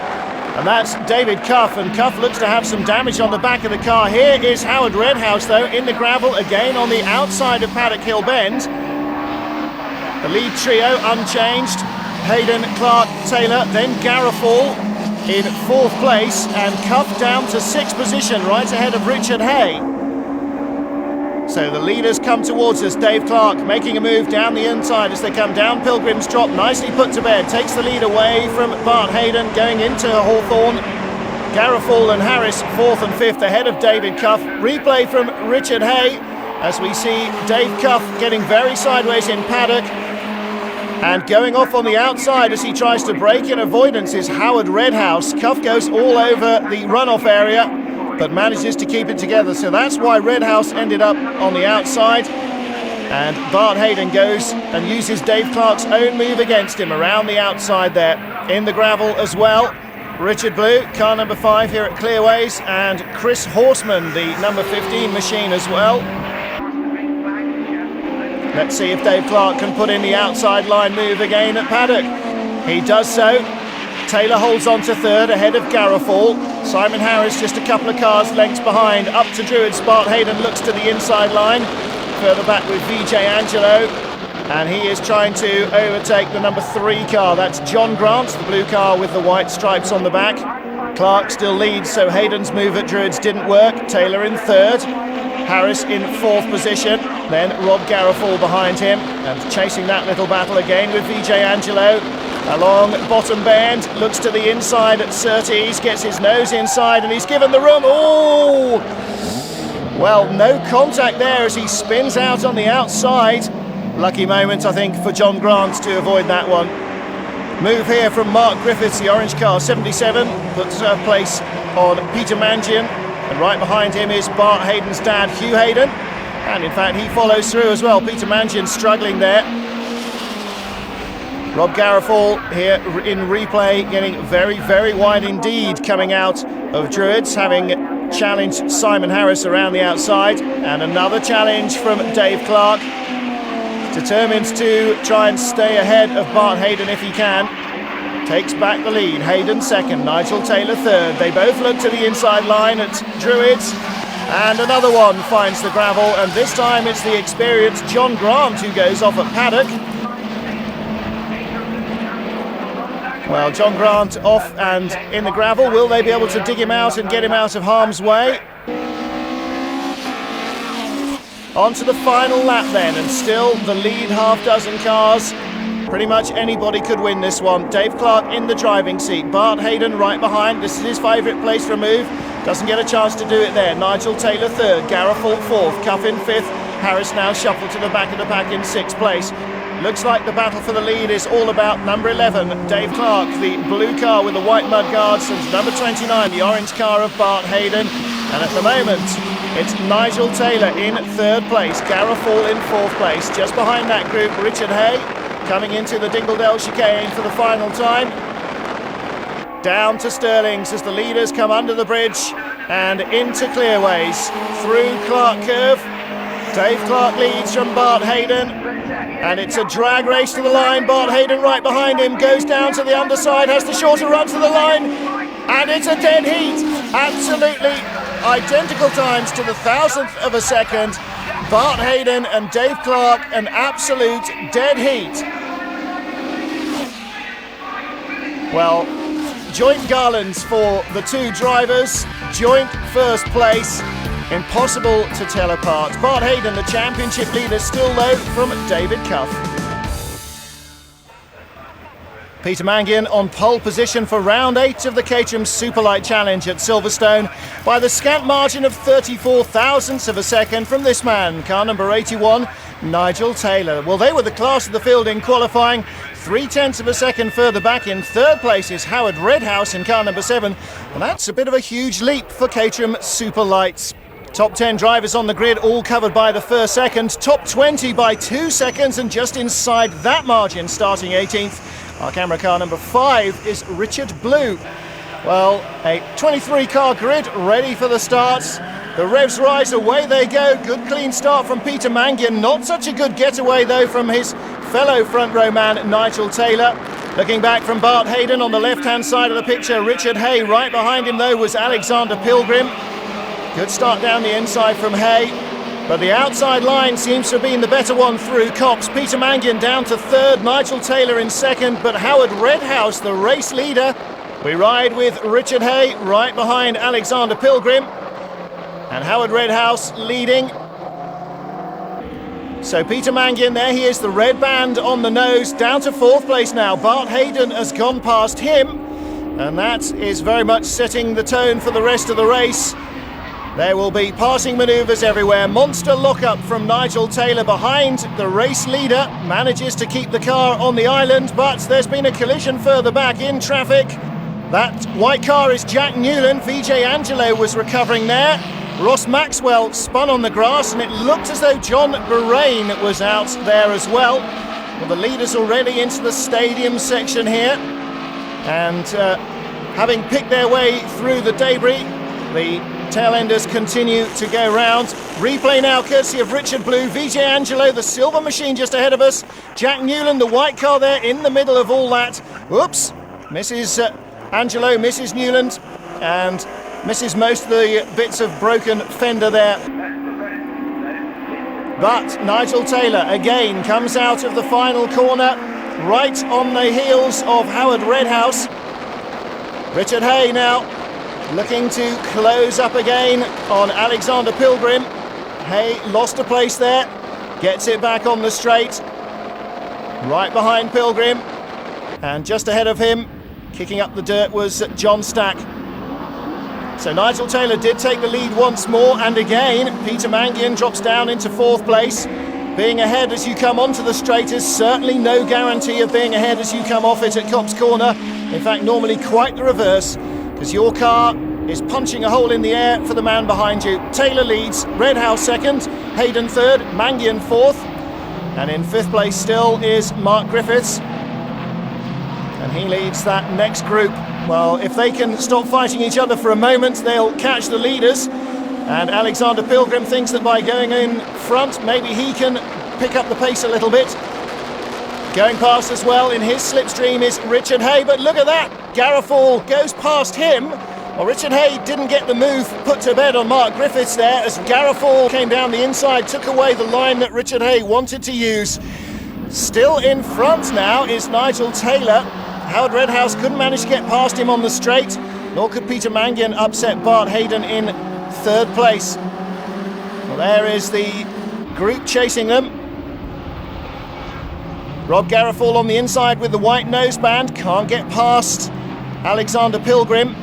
And that's David Cuff. And Cuff looks to have some damage on the back of the car. Here is Howard Redhouse, though, in the gravel again on the outside of Paddock Hill Bend. The lead trio unchanged. Hayden, Clark, Taylor, then Garofal in fourth place. And Cuff down to sixth position, right ahead of Richard Hay. So the leaders come towards us. Dave Clark making a move down the inside as they come down Pilgrim's Drop. Nicely put to bed. Takes the lead away from Bart Hayden going into Hawthorne. Garofal and Harris fourth and fifth ahead of David Cuff. Replay from Richard Hay as we see Dave Cuff getting very sideways in paddock. And going off on the outside as he tries to break in avoidance is Howard Redhouse. Cuff goes all over the runoff area, but manages to keep it together. So that's why Redhouse ended up on the outside. And Bart Hayden goes and uses Dave Clark's own move against him around the outside there. In the gravel as well. Richard Blue, car number 5 here at Clearways, and Chris Horseman, the number 15 machine as well. Let's see if Dave Clark can put in the outside line move again at paddock. He does so. Taylor holds on to third ahead of Garofal. Simon Harris just a couple of cars lengths behind. Up to Druids. Bart Hayden looks to the inside line. Further back with Vijay Angelo. And he is trying to overtake the number 3 car. That's John Grant, the blue car with the white stripes on the back. Clark still leads, so Hayden's move at Druids didn't work. Taylor in third, Harris in fourth position, then Rob Garofal behind him, and chasing that little battle again with Vijay Angelo. Along bottom bend, looks to the inside at Surtees, gets his nose inside and he's given the room. Oh! Well, no contact there as he spins out on the outside. Lucky moment, I think, for John Grant to avoid that one. Move here from Mark Griffiths, the orange car, 77, puts place on Peter Mangian. And right behind him is Bart Hayden's dad, Hugh Hayden. And in fact, he follows through as well. Peter Mangian struggling there. Rob Garofal here in replay, getting very, very wide indeed coming out of Druids, having challenged Simon Harris around the outside. And another challenge from Dave Clark. Determined to try and stay ahead of Bart Hayden if he can. Takes back the lead. Hayden second, Nigel Taylor third. They both look to the inside line at Druids. And another one finds the gravel, and this time it's the experienced John Grant who goes off at paddock. Well, John Grant off and in the gravel. Will they be able to dig him out and get him out of harm's way? On to the final lap then, and still the lead half dozen cars. Pretty much anybody could win this one. Dave Clark in the driving seat. Bart Hayden right behind. This is his favourite place for a move. Doesn't get a chance to do it there. Nigel Taylor third. Garofal fourth. Cuff in fifth. Harris now shuffled to the back of the pack in sixth place. Looks like the battle for the lead is all about number 11, Dave Clark, the blue car with the white mudguards, and number 29, the orange car of Bart Hayden. And at the moment, it's Nigel Taylor in third place, Garofal in fourth place. Just behind that group, Richard Hay coming into the Dingledale chicane for the final time. Down to Stirlings as the leaders come under the bridge and into Clearways. Through Clark Curve, Dave Clark leads from Bart Hayden, and it's a drag race to the line. Bart Hayden right behind him, goes down to the underside, has the shorter run to the line, and it's a dead heat. Absolutely identical times to the thousandth of a second. Bart Hayden and Dave Clark, an absolute dead heat. Well, joint garlands for the two drivers, joint first place. Impossible to tell apart. Bart Hayden, the championship leader, still though from David Cuff. Peter Mangian on pole position for round 8 of the Caterham Superlight Challenge at Silverstone by the scant margin of 34 thousandths of a second from this man, car number 81, Nigel Taylor. Well, they were the class of the field in qualifying. 0.3 of a second further back in third place is Howard Redhouse in car number 7. And that's a bit of a huge leap for Caterham Superlights. Top 10 drivers on the grid, all covered by the first second. Top 20 by 2 seconds, and just inside that margin, starting 18th, our camera car number 5 is Richard Blue. Well, a 23-car grid ready for the starts. The revs rise, away they go. Good clean start from Peter Mangian. Not such a good getaway, though, from his fellow front row man, Nigel Taylor. Looking back from Bart Hayden on the left-hand side of the picture. Richard Hay right behind him, though, was Alexander Pilgrim. Good start down the inside from Hay, but the outside line seems to have been the better one through Copse. Peter Mangian down to third, Nigel Taylor in second, but Howard Redhouse, the race leader. We ride with Richard Hay right behind Alexander Pilgrim, and Howard Redhouse leading. So Peter Mangian, there he is, the red band on the nose, down to fourth place now. Bart Hayden has gone past him, and that is very much setting the tone for the rest of the race. There will be passing manoeuvres everywhere. Monster lockup from Nigel Taylor behind the race leader. Manages to keep the car on the island, but there's been a collision further back in traffic. That white car is Jack Newland. Vijay Angelo was recovering there. Ross Maxwell spun on the grass, and it looked as though John Borain was out there as well. Well, the leaders already into the stadium section here, and having picked their way through the debris, the tail-enders continue to go round. Replay now courtesy of Richard Blue. Vijay Angelo, the silver machine just ahead of us. Jack Newland, the white car there in the middle of all that. Whoops, Mrs. Angelo, Mrs. Newland, and misses most of the bits of broken fender there. But Nigel Taylor again comes out of the final corner, right on the heels of Howard Redhouse. Richard Hay now looking to close up again on Alexander Pilgrim. Hay lost a place there, gets it back on the straight. Right behind Pilgrim, and just ahead of him, kicking up the dirt, was John Stack. So Nigel Taylor did take the lead once more, and again Peter Mangian drops down into 4th place. Being ahead as you come onto the straight is certainly no guarantee of being ahead as you come off it at Copse Corner. In fact, normally quite the reverse, because your car is punching a hole in the air for the man behind you. Taylor leads, Redhouse 2nd, Hayden 3rd, Mangian 4th, and in 5th place still is Mark Griffiths, and he leads that next group. Well, if they can stop fighting each other for a moment, they'll catch the leaders. And Alexander Pilgrim thinks that by going in front, maybe he can pick up the pace a little bit. Going past as well in his slipstream is Richard Hay, but look at that! Garofal goes past him. Well, Richard Hay didn't get the move put to bed on Mark Griffiths there, as Garofal came down the inside, took away the line that Richard Hay wanted to use. Still in front now is Nigel Taylor. Howard Redhouse couldn't manage to get past him on the straight, nor could Peter Mangian upset Bart Hayden in 3rd place. Well, there is the group chasing them. Rob Garofal on the inside with the white noseband, can't get past Alexander Pilgrim.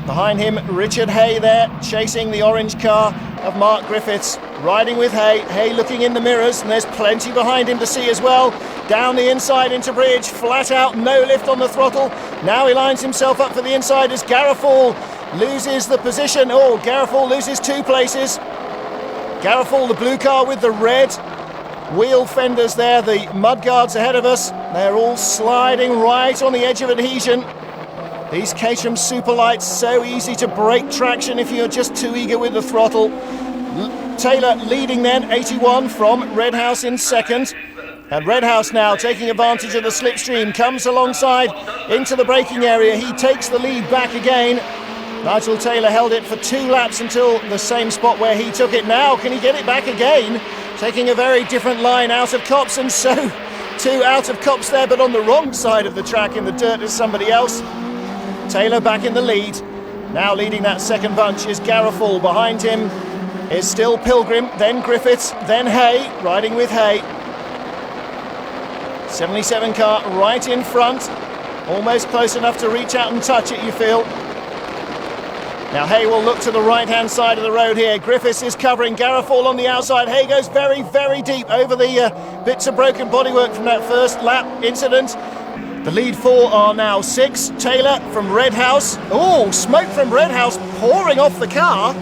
Behind him, Richard Hay there, chasing the orange car of Mark Griffiths. Riding with Hay, Hay looking in the mirrors, and there's plenty behind him to see as well. Down the inside into bridge, flat out, no lift on the throttle. Now he lines himself up for the inside as Garofal loses the position. Oh, Garofal loses 2 places. Garofal, the blue car with the red wheel fenders there, the mudguards ahead of us. They're all sliding right on the edge of adhesion. These Caterham Superlights, so easy to break traction if you're just too eager with the throttle. Taylor leading then, 81 from Redhouse in 2nd. And Redhouse now taking advantage of the slipstream, comes alongside into the braking area. He takes the lead back again. Nigel Taylor held it for 2 laps until the same spot where he took it. Now can he get it back again? Taking a very different line out of Copse, and so 2 out of Copse there, but on the wrong side of the track in the dirt is somebody else. Taylor back in the lead. Now leading that second bunch is Garofal. Behind him is still Pilgrim, then Griffiths, then Hay, riding with Hay. 77 car right in front, almost close enough to reach out and touch it, you feel. Now Hay will look to the right-hand side of the road here. Griffiths is covering Garofal on the outside. Hay goes very, very deep over the bits of broken bodywork from that first lap incident. The lead 4 are now 6. Taylor from Redhouse. Oh, smoke from Redhouse pouring off the car.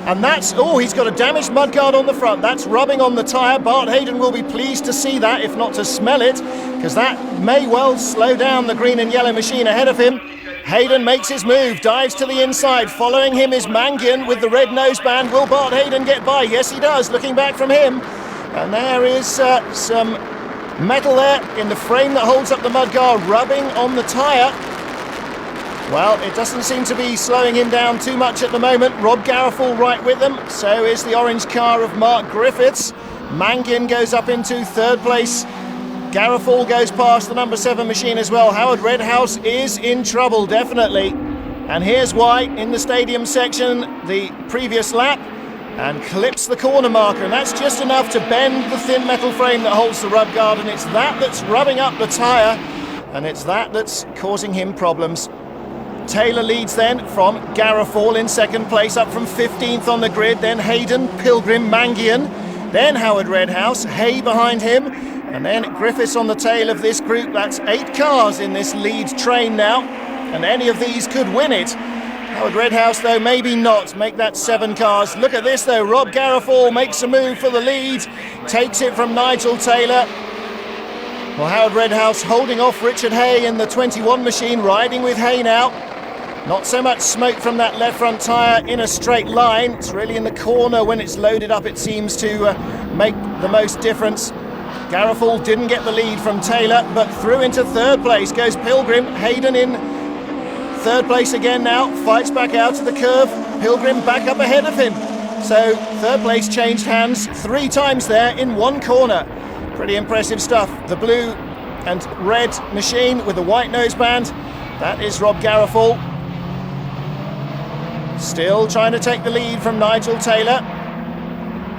And that's, oh, he's got a damaged mudguard on the front. That's rubbing on the tyre. Bart Hayden will be pleased to see that, if not to smell it, because that may well slow down the green and yellow machine ahead of him. Hayden makes his move, dives to the inside. Following him is Mangian with the red noseband. Will Bart Hayden get by? Yes, he does, looking back from him. And there is some metal there in the frame that holds up the mudguard, rubbing on the tyre. Well, it doesn't seem to be slowing him down too much at the moment. Rob Garofal right with them. So is the orange car of Mark Griffiths. Mangian goes up into 3rd place. Garofal goes past the number 7 machine as well. Howard Redhouse is in trouble, definitely. And here's why, in the stadium section, the previous lap, and clips the corner marker. And that's just enough to bend the thin metal frame that holds the rub guard. And it's that that's rubbing up the tyre. And it's that that's causing him problems. Taylor leads then from Garofal in 2nd place, up from 15th on the grid. Then Hayden, Pilgrim, Mangian. Then Howard Redhouse, Hay behind him. And then Griffiths on the tail of this group. That's 8 cars in this lead train now, and any of these could win it. Howard Redhouse, though, maybe not. Make that 7 cars. Look at this, though. Rob Garofal makes a move for the lead. Takes it from Nigel Taylor. Well, Howard Redhouse holding off Richard Hay in the 21 machine, riding with Hay now. Not so much smoke from that left front tyre in a straight line. It's really in the corner when it's loaded up, it seems to make the most difference. Garofal didn't get the lead from Taylor, but through into 3rd place goes Pilgrim. Hayden in 3rd place again now, fights back out to the curve. Pilgrim back up ahead of him. So 3rd place changed hands 3 times there in 1 corner. Pretty impressive stuff. The blue and red machine with the white noseband, that is Rob Garofal. still trying to take the lead from Nigel Taylor.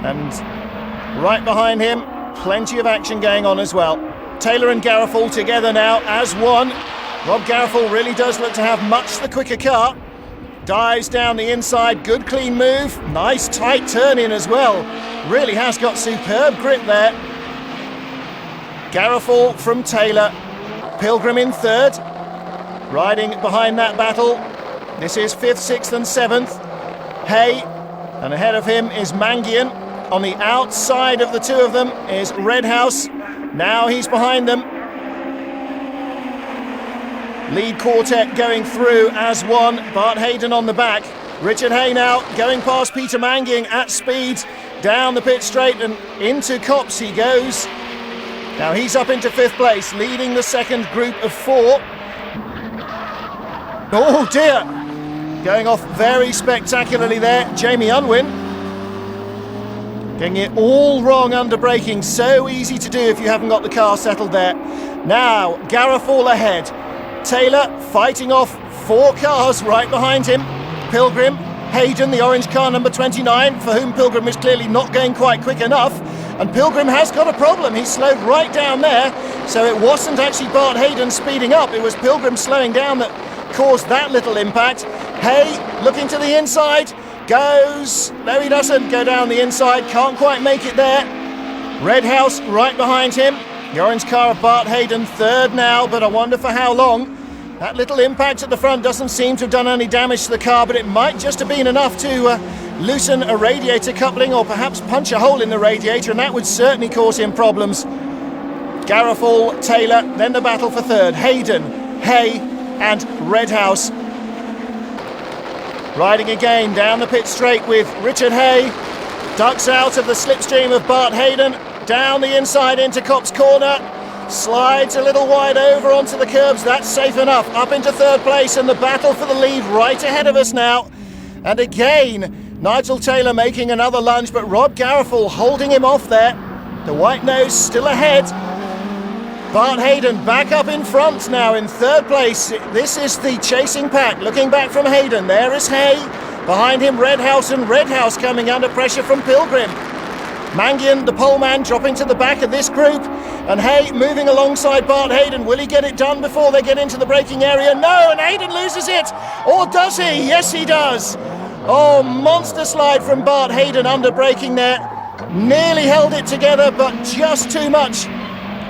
And right behind him, plenty of action going on as well. Taylor and Garofal together now as one. Rob Garofal really does look to have much the quicker car. Dives down the inside, good clean move. Nice tight turn in as well. Really has got superb grip there. Garofal from Taylor. Pilgrim in third. Riding behind that battle. This is 5th, 6th and 7th. Hay, and ahead of him is Mangian. On the outside of the two of them is Redhouse. Now he's behind them. Lead quartet going through as one. Bart Hayden on the back. Richard Hay now going past Peter Mangian at speed. Down the pit straight and into Copse he goes. Now he's up into 5th place, leading the second group of 4. Oh dear! Going off very spectacularly there, Jamie Unwin. Getting it all wrong under braking, so easy to do if you haven't got the car settled there. Now, Garofal ahead. Taylor fighting off 4 cars right behind him. Pilgrim, Hayden, the orange car number 29, for whom Pilgrim is clearly not going quite quick enough. And Pilgrim has got a problem. He slowed right down there, so it wasn't actually Bart Hayden speeding up. It was Pilgrim slowing down that caused that little impact. Hay looking to the inside, goes, no he doesn't go down the inside, can't quite make it there. Redhouse right behind him. The orange car of Bart Hayden third now, but I wonder for how long. That little impact at the front doesn't seem to have done any damage to the car, but it might just have been enough to loosen a radiator coupling or perhaps punch a hole in the radiator, and that would certainly cause him problems. Garofal, Taylor, then the battle for third. Hayden, Hay and Redhouse. Riding again down the pit straight with Richard Hay. Ducks out of the slipstream of Bart Hayden. Down the inside into Copse corner. Slides a little wide over onto the curbs. That's safe enough. Up into 3rd place, and the battle for the lead right ahead of us now. And again, Nigel Taylor making another lunge, but Rob Garofal holding him off there. The white nose still ahead. Bart Hayden back up in front now in 3rd place. This is the chasing pack. Looking back from Hayden, there is Hay. Behind him Redhouse, and Redhouse coming under pressure from Pilgrim. Mangian, the poleman, dropping to the back of this group. And Hay moving alongside Bart Hayden. Will he get it done before they get into the braking area? No, and Hayden loses it. Or does he? Yes, he does. Oh, monster slide from Bart Hayden under braking there. Nearly held it together, but just too much.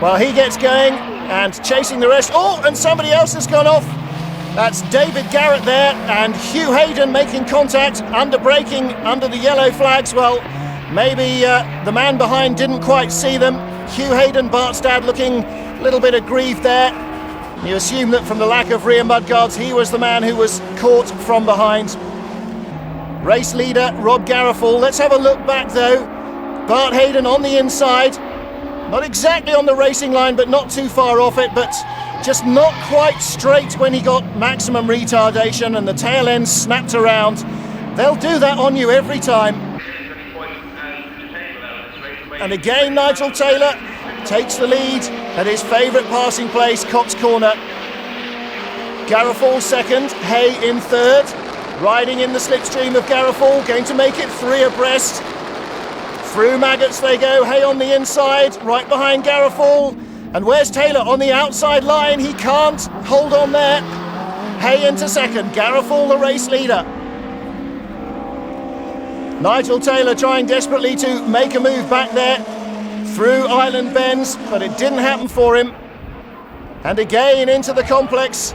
Well, he gets going and chasing the rest. Oh, and somebody else has gone off. That's David Garrett there, and Hugh Hayden making contact under braking under the yellow flags. Well, maybe the man behind didn't quite see them. Hugh Hayden, Bart's dad, looking a little bit aggrieved there. You assume that from the lack of rear mudguards, he was the man who was caught from behind. Race leader Rob Garofal. Let's have a look back though. Bart Hayden on the inside. Not exactly on the racing line, but not too far off it, but just not quite straight when he got maximum retardation and the tail end snapped around. They'll do that on you every time. And again, Nigel Taylor takes the lead at his favourite passing place, Copse corner. Garofal second, Hay in third. Riding in the slipstream of Garofal, going to make it 3 abreast. Through maggots they go, Hay on the inside, right behind Garofal. And where's Taylor? On the outside line, he can't hold on there. Hay into second, Garofal the race leader. Nigel Taylor trying desperately to make a move back there through island bends, but it didn't happen for him. And again into the complex.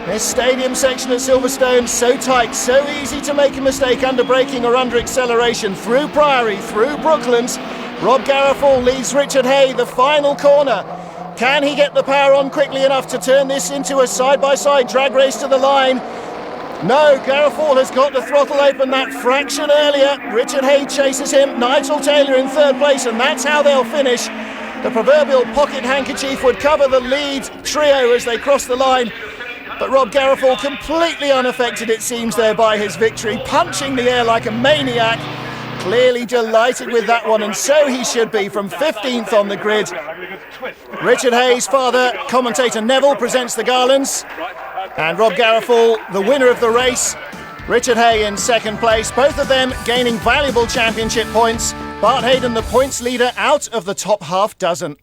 This stadium section at Silverstone, so tight, so easy to make a mistake under braking or under acceleration. Through Priory, through Brooklands, Rob Garofal leads Richard Hay, the final corner. Can he get the power on quickly enough to turn this into a side-by-side drag race to the line? No, Garofal has got the throttle open that fraction earlier. Richard Hay chases him, Nigel Taylor in third place, and that's how they'll finish. The proverbial pocket handkerchief would cover the lead trio as they cross the line. But Rob Garofal completely unaffected, it seems, there by his victory, punching the air like a maniac. Clearly delighted with that one, and so he should be, from 15th on the grid. Richard Hay's father, commentator Neville, presents the garlands. And Rob Garofal, the winner of the race, Richard Hay in second place, both of them gaining valuable championship points. Bart Hayden, the points leader, out of the top half dozen.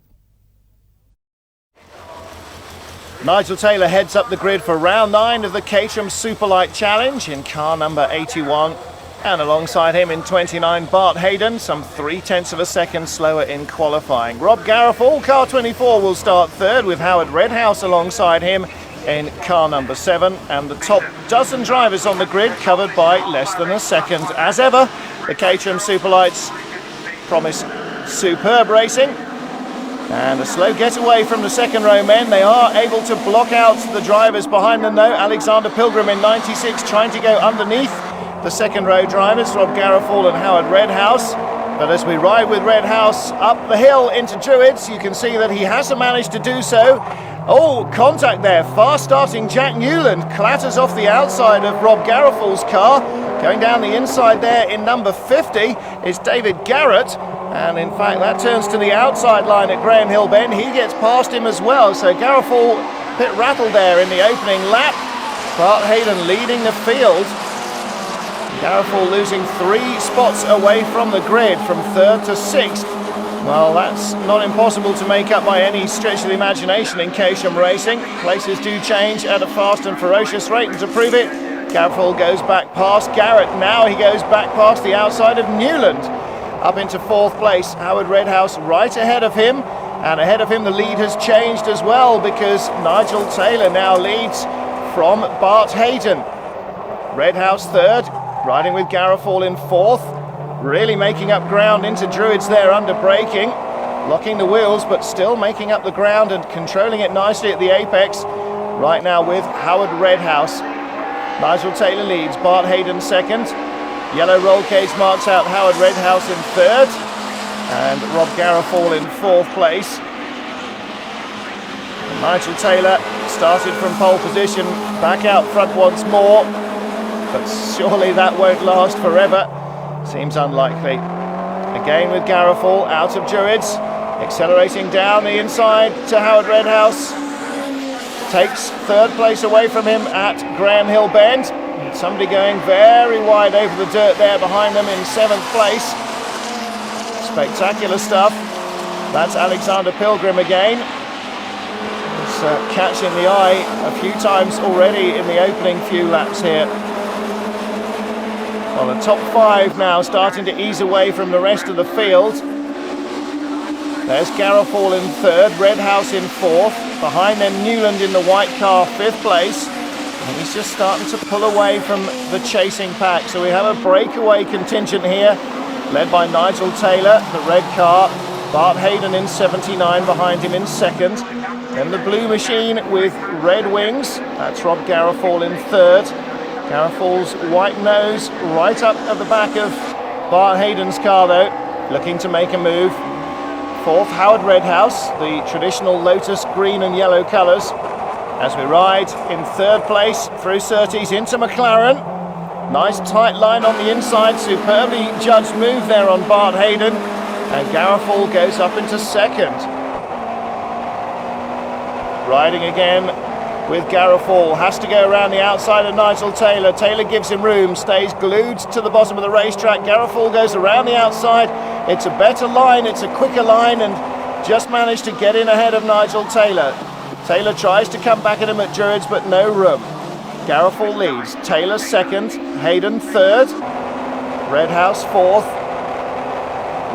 Nigel Taylor heads up the grid for round 9 of the Caterham Superlight Challenge in car number 81. And alongside him in 29, Bart Hayden, some 0.3 of a second slower in qualifying. Rob Garofal, car 24, will start third with Howard Redhouse alongside him in car number 7. And the top dozen drivers on the grid covered by less than a second. As ever, the Caterham Superlights promise superb racing. And a slow getaway from the second row men. They are able to block out the drivers behind them though. Alexander Pilgrim in 96 trying to go underneath the second row drivers, Rob Garofal and Howard Redhouse. But as we ride with Redhouse up the hill into Druids, you can see that he hasn't managed to do so. Oh, contact there. Fast starting Jack Newland clatters off the outside of Rob Garofal's car. Going down the inside there in number 50 is David Garrett. And in fact, that turns to the outside line at Graham Hill Bend. He gets past him as well. So Garofal a bit rattled there in the opening lap. Bart Hayden leading the field. Garofal losing 3 spots away from the grid from 3rd to 6th. Well, that's not impossible to make up by any stretch of the imagination in Caterham racing. Places do change at a fast and ferocious rate, and to prove it, Garofal goes back past Garrett. Now he goes back past the outside of Newland. Up into 4th place, Howard Redhouse right ahead of him. And ahead of him the lead has changed as well, because Nigel Taylor now leads from Bart Hayden. Redhouse 3rd. Riding with Garofal in 4th, really making up ground into Druids there under braking, locking the wheels but still making up the ground and controlling it nicely at the apex. Right now with Howard Redhouse. Nigel Taylor leads, Bart Hayden 2nd. Yellow roll cage marks out Howard Redhouse in 3rd and Rob Garofal in 4th place. And Nigel Taylor started from pole position, back out front once more. But surely that won't last forever. Seems unlikely. Again with Garofal out of Druids, accelerating down the inside to Howard Redhouse. Takes 3rd place away from him at Graham Hill Bend. Somebody going very wide over the dirt there behind them in 7th place. Spectacular stuff. That's Alexander Pilgrim again. It's catching the eye a few times already in the opening few laps here. Well, the top 5 now starting to ease away from the rest of the field. There's Garofal in 3rd, Redhouse in 4th. Behind them, Newland in the white car, 5th place. And he's just starting to pull away from the chasing pack. So we have a breakaway contingent here, led by Nigel Taylor, the red car. Bart Hayden in 79, behind him in 2nd. Then the blue machine with red wings. That's Rob Garofal in 3rd. Garofal's white nose right up at the back of Bart Hayden's car though, looking to make a move. 4th, Howard Redhouse, the traditional Lotus green and yellow colours. As we ride in 3rd place through Surtees into McLaren. Nice tight line on the inside, superbly judged move there on Bart Hayden. And Garofal goes up into 2nd. Riding again with Garofal, has to go around the outside of Nigel Taylor. Taylor gives him room, stays glued to the bottom of the racetrack. Garofal goes around the outside. It's a better line, it's a quicker line, and just managed to get in ahead of Nigel Taylor. Taylor tries to come back at him at Druids, but no room. Garofal leads, Taylor 2nd, Hayden 3rd, Redhouse 4th.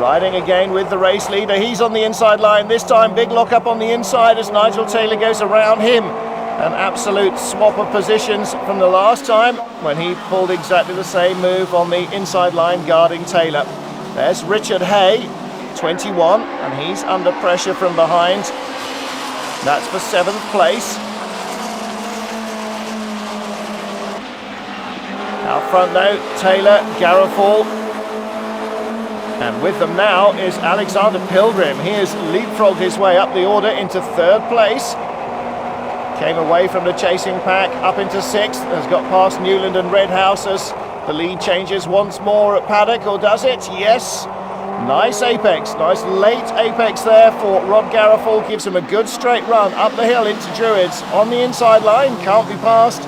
Riding again with the race leader, he's on the inside line. This time big lock up on the inside as Nigel Taylor goes around him. An absolute swap of positions from the last time when he pulled exactly the same move on the inside line guarding Taylor. There's Richard Hay, 21, and he's under pressure from behind. That's for 7th place. Out front though, Taylor, Garofal. And with them now is Alexander Pilgrim. He has leapfrogged his way up the order into 3rd place. Came away from the chasing pack, up into 6th, has got past Newland and Redhouse as the lead changes once more at paddock, or does it? Yes. Nice apex, nice late apex there for Rob Garofal, gives him a good straight run up the hill into Druids. On the inside line, can't be passed.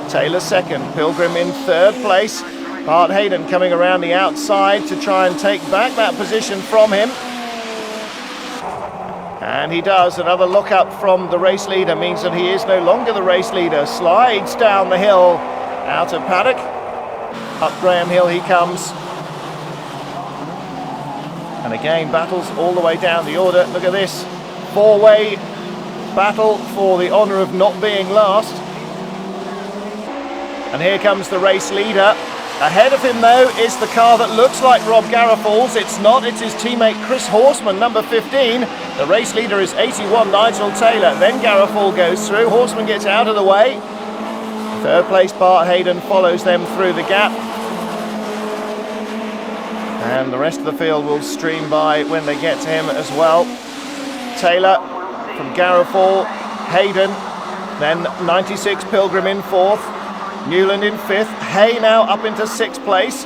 Taylor second, Pilgrim in third place. Bart Hayden coming around the outside to try and take back that position from him. And he does. Another look up from the race leader means that he is no longer the race leader. Slides down the hill out of paddock. Up Graham Hill he comes. And again battles all the way down the order. Look at this. Four-way battle for the honour of not being last. And here comes the race leader. Ahead of him, though, is the car that looks like Rob Garofal's. It's not, it's his teammate Chris Horseman, number 15. The race leader is 81, Nigel Taylor. Then Garofal goes through. Horseman gets out of the way. Third place, Bart Hayden follows them through the gap. And the rest of the field will stream by when they get to him as well. Taylor from Garofal, Hayden, then 96 Pilgrim in fourth. Newland in fifth. Hay now up into sixth place.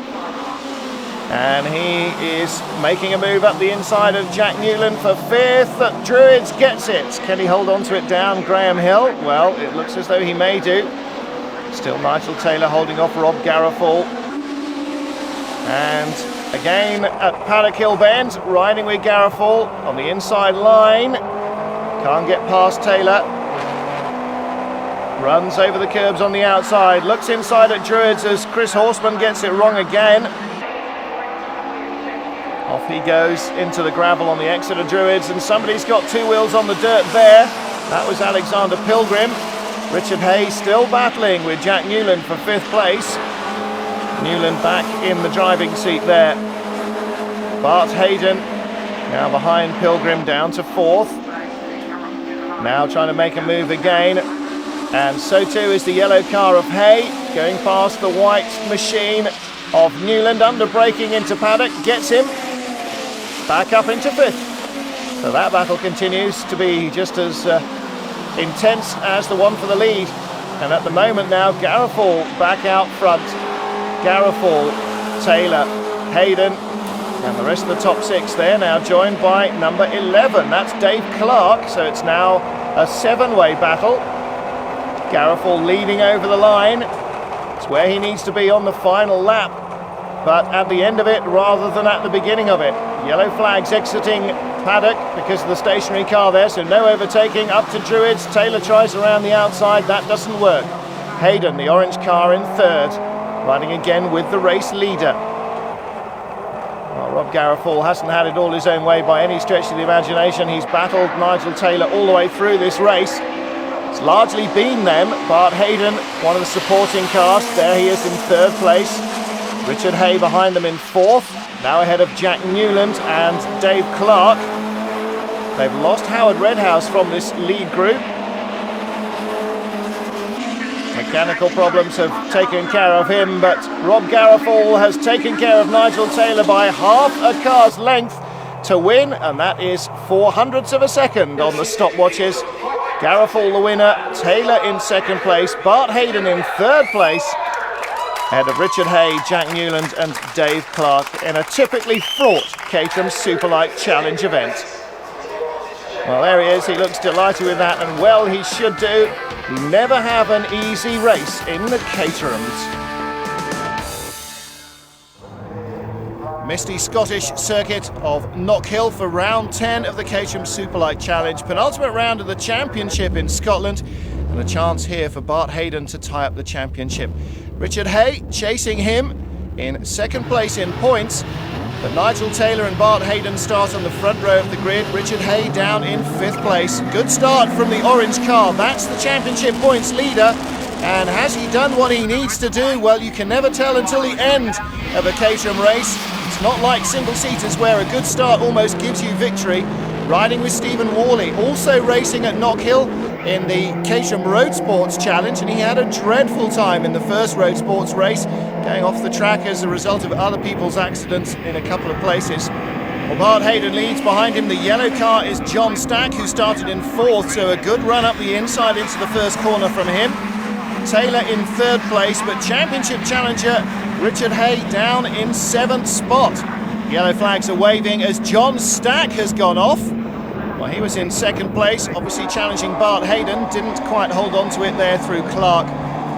And he is making a move up the inside of Jack Newland for fifth. Druids gets it. Can he hold on to it down Graham Hill? Well, it looks as though he may do. Still Nigel Taylor holding off Rob Garofal. And again at Paddock Hill Bend, riding with Garofal on the inside line. Can't get past Taylor. Runs over the curbs on the outside, looks inside at Druids as Chris Horseman gets it wrong again. Off he goes into the gravel on the exit of Druids, and somebody's got two wheels on the dirt there. That was Alexander Pilgrim. Richard Hay still battling with Jack Newland for fifth place. Newland back in the driving seat there. Bart Hayden now behind Pilgrim down to fourth. Now trying to make a move again. And so too is the yellow car of Hay, going past the white machine of Newland, under braking into paddock, gets him back up into fifth. So that battle continues to be just as intense as the one for the lead. And at the moment now, Garofal back out front. Garofal, Taylor, Hayden, and the rest of the top six there now joined by number 11. That's Dave Clark, so it's now a seven-way battle. Garofal leading over the line. It's where he needs to be on the final lap, but at the end of it rather than at the beginning of it. Yellow flags exiting paddock because of the stationary car there, so no overtaking. Up to Druids. Taylor tries around the outside. That doesn't work. Hayden, the orange car, in third, riding again with the race leader. Well, Rob Garofal hasn't had it all his own way by any stretch of the imagination. He's battled Nigel Taylor all the way through this race. It's largely been them. Bart Hayden, one of the supporting cast, there he is in third place. Richard Hay behind them in fourth, now ahead of Jack Newland and Dave Clark. They've lost Howard Redhouse from this lead group. Mechanical problems have taken care of him, but Rob Garofal has taken care of Nigel Taylor by half a car's length to win, and that is 0.04 of a second on the stopwatches. Garofal the winner, Taylor in second place, Bart Hayden in third place, ahead of Richard Hay, Jack Newland and Dave Clark in a typically fraught Caterham Superlight Challenge event. Well, there he is, he looks delighted with that, and well he should do. You never have an easy race in the Caterhams. Misty Scottish circuit of Knockhill for round 10 of the Caterham Superlight Challenge. Penultimate round of the championship in Scotland, and a chance here for Bart Hayden to tie up the championship. Richard Hay chasing him in second place in points, but Nigel Taylor and Bart Hayden start on the front row of the grid. Richard Hay down in fifth place. Good start from the orange car. That's the championship points leader. And has he done what he needs to do? Well, you can never tell until the end of a Caterham race. It's not like single-seaters where a good start almost gives you victory. Riding with Stephen Worley, also racing at Knockhill in the Caterham Road Sports Challenge, and he had a dreadful time in the first Road Sports race, going off the track as a result of other people's accidents in a couple of places. Well, Bart Hayden leads. Behind him, the yellow car is John Stack, who started in fourth, so a good run up the inside into the first corner from him. Taylor in third place, but championship challenger Richard Hay down in seventh spot. Yellow flags are waving as John Stack has gone off. Well, he was in second place, obviously challenging Bart Hayden, didn't quite hold on to it there through Clark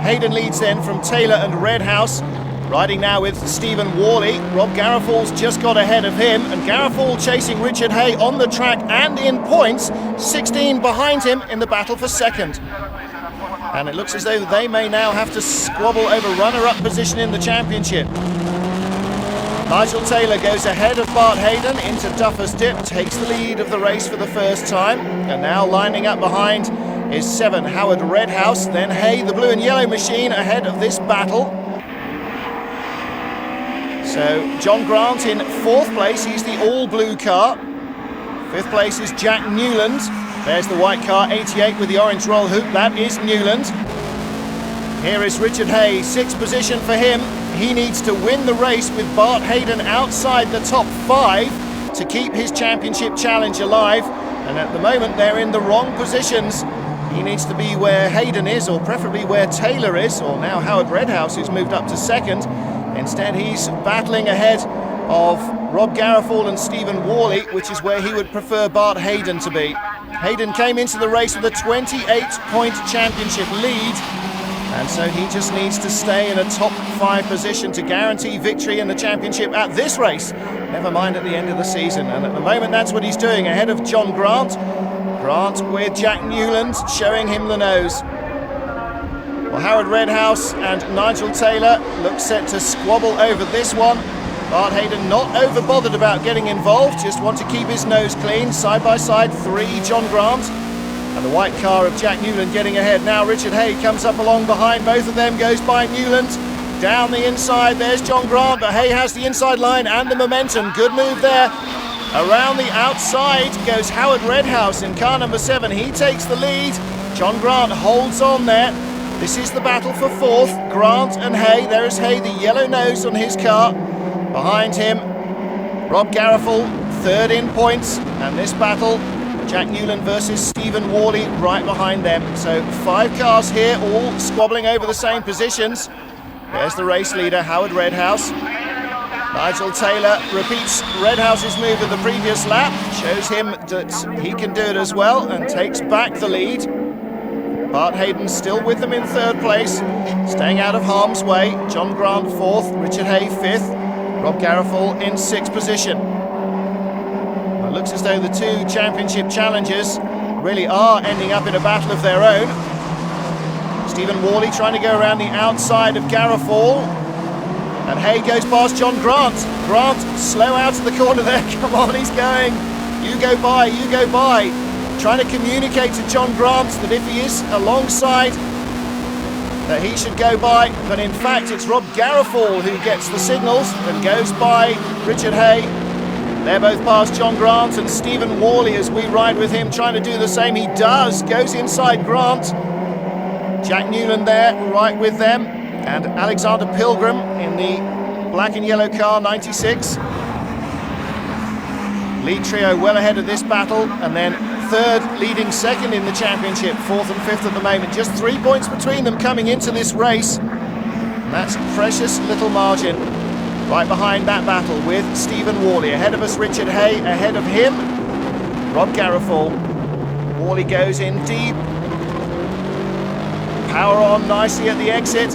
Hayden leads then from Taylor and Redhouse. Riding now with Stephen Worley. Rob Garofal's just got ahead of him, and Garofal chasing Richard Hay on the track and in points, 16 behind him in the battle for second. And it looks as though they may now have to squabble over runner-up position in the championship. Nigel Taylor goes ahead of Bart Hayden into Duffer's Dip, takes the lead of the race for the first time, and now lining up behind is 7 Howard Redhouse, then Hay, the blue and yellow machine, ahead of this battle. So John Grant in 4th place, he's the all-blue car. 5th place is Jack Newland. There's the white car, 88 with the orange roll hoop, that is Newland. Here is Richard Hay, 6th position for him. He needs to win the race with Bart Hayden outside the top 5 to keep his championship challenge alive. And at the moment they're in the wrong positions. He needs to be where Hayden is, or preferably where Taylor is, or now Howard Redhouse, who's moved up to 2nd. Instead, he's battling ahead of Rob Garofal and Stephen Worley, which is where he would prefer Bart Hayden to be. Hayden came into the race with a 28-point championship lead, and so he just needs to stay in a top 5 position to guarantee victory in the championship at this race, never mind at the end of the season. And at the moment, that's what he's doing, ahead of John Grant. Grant with Jack Newland showing him the nose. Well, Howard Redhouse and Nigel Taylor look set to squabble over this one. Bart Hayden not over bothered about getting involved, just want to keep his nose clean. Side by side, 3 John Grant. And the white car of Jack Newland getting ahead. Now Richard Hay comes up along behind. Both of them goes by Newland. Down the inside, there's John Grant, but Hay has the inside line and the momentum. Good move there. Around the outside goes Howard Redhouse in car number 7. He takes the lead. John Grant holds on there. This is the battle for 4th, Grant and Hay. There is Hay, the yellow nose on his car. Behind him, Rob Garofal, 3rd in points. And this battle, Jack Newland versus Stephen Worley, right behind them. So 5 cars here, all squabbling over the same positions. There's the race leader, Howard Redhouse. Nigel Taylor repeats Redhouse's move of the previous lap, shows him that he can do it as well, and takes back the lead. Bart Hayden still with them in 3rd place, staying out of harm's way. John Grant 4th, Richard Hay 5th, Rob Garofal in 6th position. Well, it looks as though the 2 championship challengers really are ending up in a battle of their own. Stephen Worley trying to go around the outside of Garofal, and Hay goes past John Grant. Grant slow out of the corner there. Come on, he's going. You go by, you go by. Trying to communicate to John Grant that if he is alongside, that he should go by, but in fact it's Rob Garofal who gets the signals and goes by Richard Hay. They're both past John Grant and Stephen Worley as we ride with him, trying to do the same. He does, goes inside Grant. Jack Newland there, right with them, and Alexander Pilgrim in the black and yellow car, 96. Lead trio well ahead of this battle, and then 3rd leading 2nd in the championship, 4th and 5th at the moment. Just 3 points between them coming into this race. And that's a precious little margin. Right behind that battle with Stephen Worley. Ahead of us, Richard Hay. Ahead of him, Rob Garofal. Worley goes in deep. Power on nicely at the exit.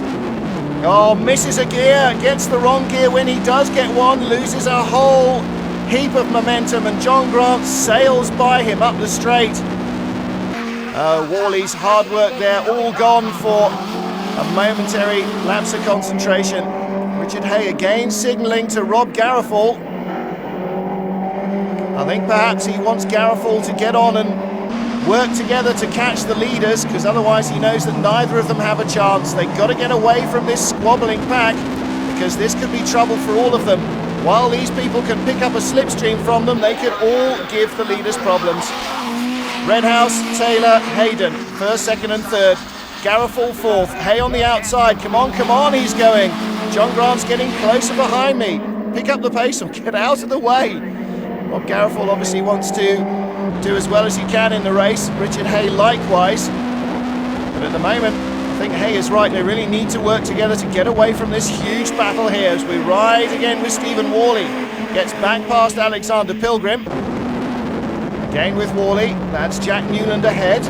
Oh, misses a gear, gets the wrong gear when he does get one, loses a whole heap of momentum, and John Grant sails by him up the straight. Worley's hard work there, all gone for a momentary lapse of concentration. Richard Hay again signalling to Rob Garofal. I think perhaps he wants Garofal to get on and work together to catch the leaders, because otherwise he knows that neither of them have a chance. They've got to get away from this squabbling pack, because this could be trouble for all of them. While these people can pick up a slipstream from them, they could all give the leaders problems. Redhouse, Taylor, Hayden, 1st, 2nd and 3rd. Garofal 4th, Hay on the outside. Come on, he's going. John Grant's getting closer behind me. Pick up the pace or get out of the way. Rob Garofal obviously wants to do as well as he can in the race. Richard Hay likewise. But at the moment, I think Hay is right. They really need to work together to get away from this huge battle here as we ride again with Stephen Worley. Gets back past Alexander Pilgrim. Again with Worley. That's Jack Newland ahead.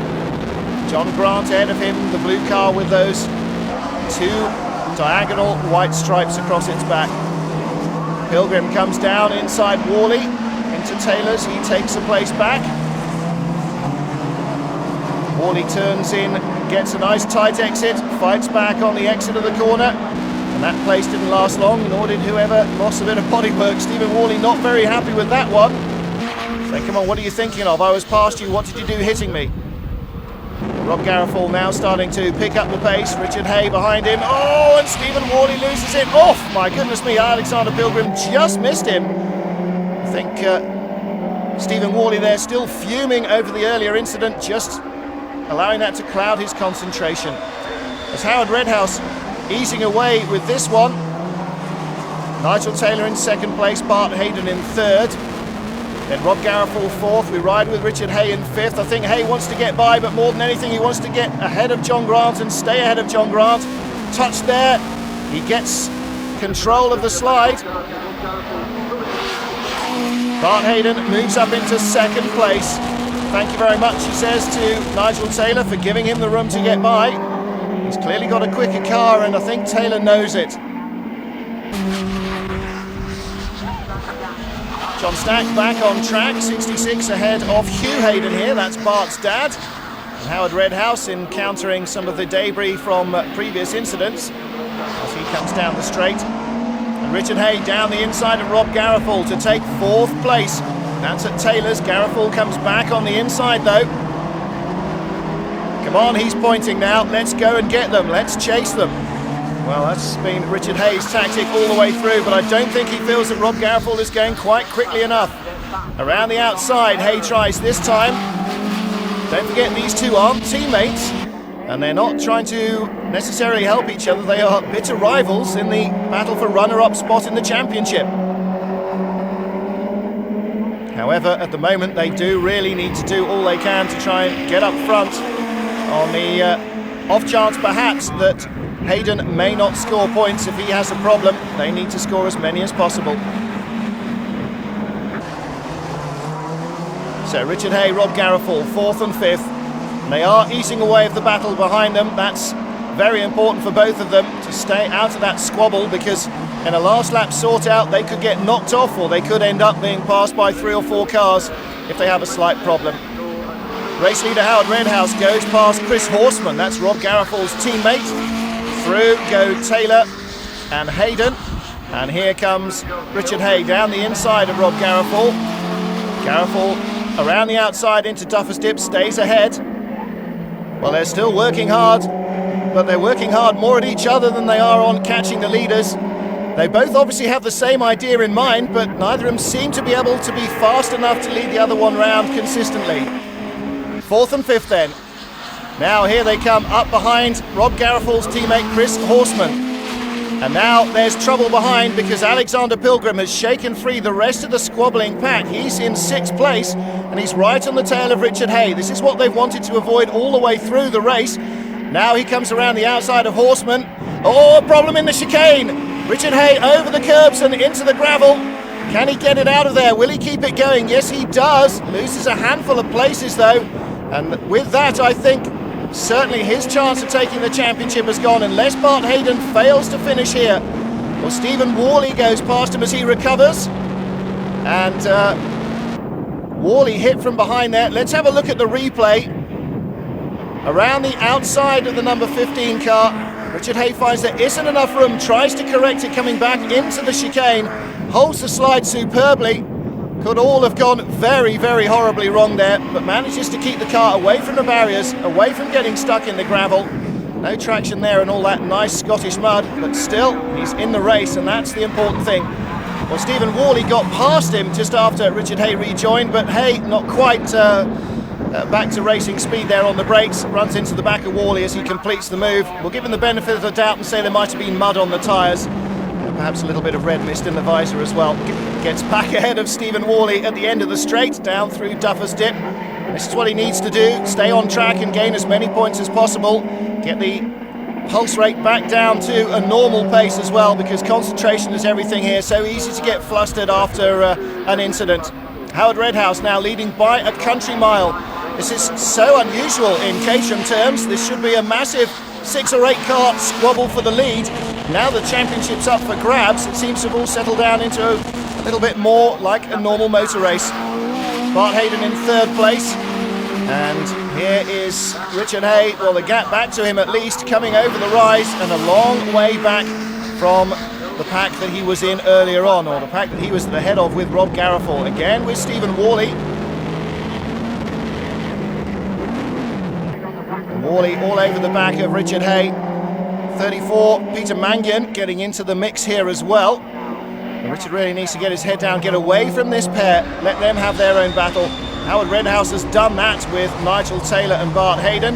John Grant ahead of him, the blue car with those two diagonal white stripes across its back. Pilgrim comes down inside Worley into Taylor's. He takes a place back. Worley turns in, gets a nice tight exit, fights back on the exit of the corner, and that place didn't last long, nor did whoever lost a bit of bodywork. Stephen Worley not very happy with that one. Saying, come on, what are you thinking of? I was past you, what did you do hitting me? Rob Garofal now starting to pick up the pace. Richard Hay behind him. Oh, and Stephen Worley loses it off. My goodness me, Alexander Pilgrim just missed him. I think Stephen Worley there still fuming over the earlier incident, just allowing that to cloud his concentration. As Howard Redhouse easing away with this one. Nigel Taylor in second place, Bart Hayden in third. Then Rob Garofal fourth. We ride with Richard Hay in fifth. I think Hay wants to get by, but more than anything, he wants to get ahead of John Grant and stay ahead of John Grant. Touch there. He gets control of the slide. Bart Hayden moves up into second place. Thank you very much, he says to Nigel Taylor, for giving him the room to get by. He's clearly got a quicker car, and I think Taylor knows it. John Stack back on track, 66 ahead of Hugh Hayden here, that's Bart's dad. And Howard Redhouse encountering some of the debris from previous incidents as he comes down the straight. And Richard Hay down the inside of Rob Garofal to take fourth place. That's at Taylor's. Garofal comes back on the inside though. Come on, he's pointing now. Let's go and get them. Let's chase them. Well, that's been Richard Hay's tactic all the way through, but I don't think he feels that Rob Garofal is going quite quickly enough. Around the outside, Hay tries this time. Don't forget, these two aren't teammates, and they're not trying to necessarily help each other. They are bitter rivals in the battle for runner-up spot in the championship. However, at the moment, they do really need to do all they can to try and get up front on the off chance, perhaps, that Hayden may not score points. If he has a problem, they need to score as many as possible. So Richard Hay, Rob Garofal, fourth and fifth. They are easing away of the battle behind them. That's very important for both of them to stay out of that squabble, because in a last lap sort out, they could get knocked off, or they could end up being passed by 3 or 4 cars if they have a slight problem. Race leader Howard Redhouse goes past Chris Horseman. That's Rob Garofal's teammate. Through go Taylor and Hayden, and here comes Richard Hay down the inside of Rob Garofal. Garofal around the outside into Duffers Dip, stays ahead. Well, they're still working hard, but they're working hard more at each other than they are on catching the leaders. They both obviously have the same idea in mind, but neither of them seem to be able to be fast enough to lead the other one round consistently. Fourth and fifth then. Now here they come up behind Rob Garofal's teammate Chris Horseman. And now there's trouble behind, because Alexander Pilgrim has shaken free the rest of the squabbling pack. He's in sixth place and he's right on the tail of Richard Hay. This is what they've wanted to avoid all the way through the race. Now he comes around the outside of Horseman. Oh, a problem in the chicane. Richard Hay over the curbs and into the gravel. Can he get it out of there? Will he keep it going? Yes, he does. Loses a handful of places though. And with that, I think certainly his chance of taking the championship has gone, unless Bart Hayden fails to finish here. Well, Stephen Worley goes past him as he recovers. And Worley hit from behind there. Let's have a look at the replay. Around the outside of the number 15 car, Richard Hay finds there isn't enough room, tries to correct it coming back into the chicane, holds the slide superbly. Could all have gone very, very horribly wrong there, but manages to keep the car away from the barriers, away from getting stuck in the gravel. No traction there and all that nice Scottish mud, but still, he's in the race, and that's the important thing. Well, Stephen Worley got past him just after Richard Hay rejoined, but Hay not quite back to racing speed there on the brakes, runs into the back of Worley as he completes the move. We'll give him the benefit of the doubt and say there might have been mud on the tyres. Perhaps a little bit of red mist in the visor as well. Gets back ahead of Stephen Worley at the end of the straight, down through Duffers Dip. This is what he needs to do, stay on track and gain as many points as possible. Get the pulse rate back down to a normal pace as well, because concentration is everything here. So easy to get flustered after an incident. Howard Redhouse now leading by a country mile. This is so unusual in Caterham terms. This should be a massive 6 or 8 carts squabble for the lead. Now the championship's up for grabs. It seems to have all settled down into a little bit more like a normal motor race. Bart Hayden in 3rd place. And here is Richard Hay. Well, the gap back to him at least, coming over the rise and a long way back from the pack that he was in earlier on, or the pack that he was at the head of with Rob Garofal. Again with Stephen Worley. Worley all over the back of Richard Hay. 34, Peter Mangan getting into the mix here as well. And Richard really needs to get his head down, get away from this pair, let them have their own battle. Howard Redhouse has done that with Nigel Taylor and Bart Hayden.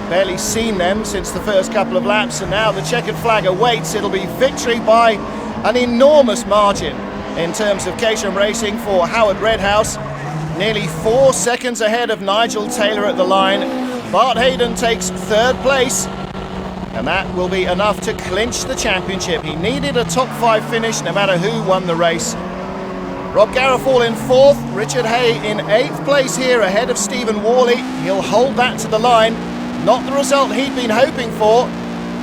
Barely seen them since the first couple of laps, and now the checkered flag awaits. It'll be victory by an enormous margin in terms of Caterham Racing for Howard Redhouse. Nearly 4 seconds ahead of Nigel Taylor at the line. Bart Hayden takes 3rd place, and that will be enough to clinch the championship. He needed a top 5 finish no matter who won the race. Rob Garofal in 4th, Richard Hay in 8th place here ahead of Stephen Worley. He'll hold that to the line. Not the result he'd been hoping for,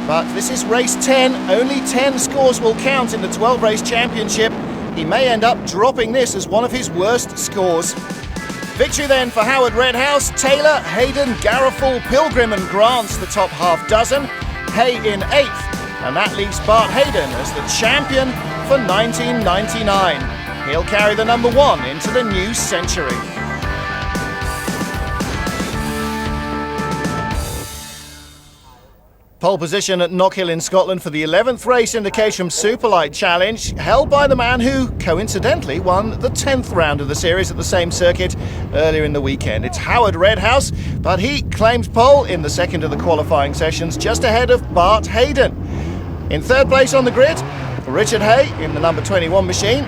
but this is race 10. Only 10 scores will count in the 12 race championship. He may end up dropping this as one of his worst scores. Victory then for Howard Redhouse. Taylor, Hayden, Garofal, Pilgrim and Grant's the top half dozen. Hay in 8th, and that leaves Bart Hayden as the champion for 1999. He'll carry the number 1 into the new century. Pole position at Knockhill in Scotland for the 11th race in the Caterham Superlight Challenge, held by the man who coincidentally won the 10th round of the series at the same circuit earlier in the weekend. It's Howard Redhouse, but he claims pole in the second of the qualifying sessions, just ahead of Bart Hayden. In 3rd place on the grid, Richard Hay in the number 21 machine.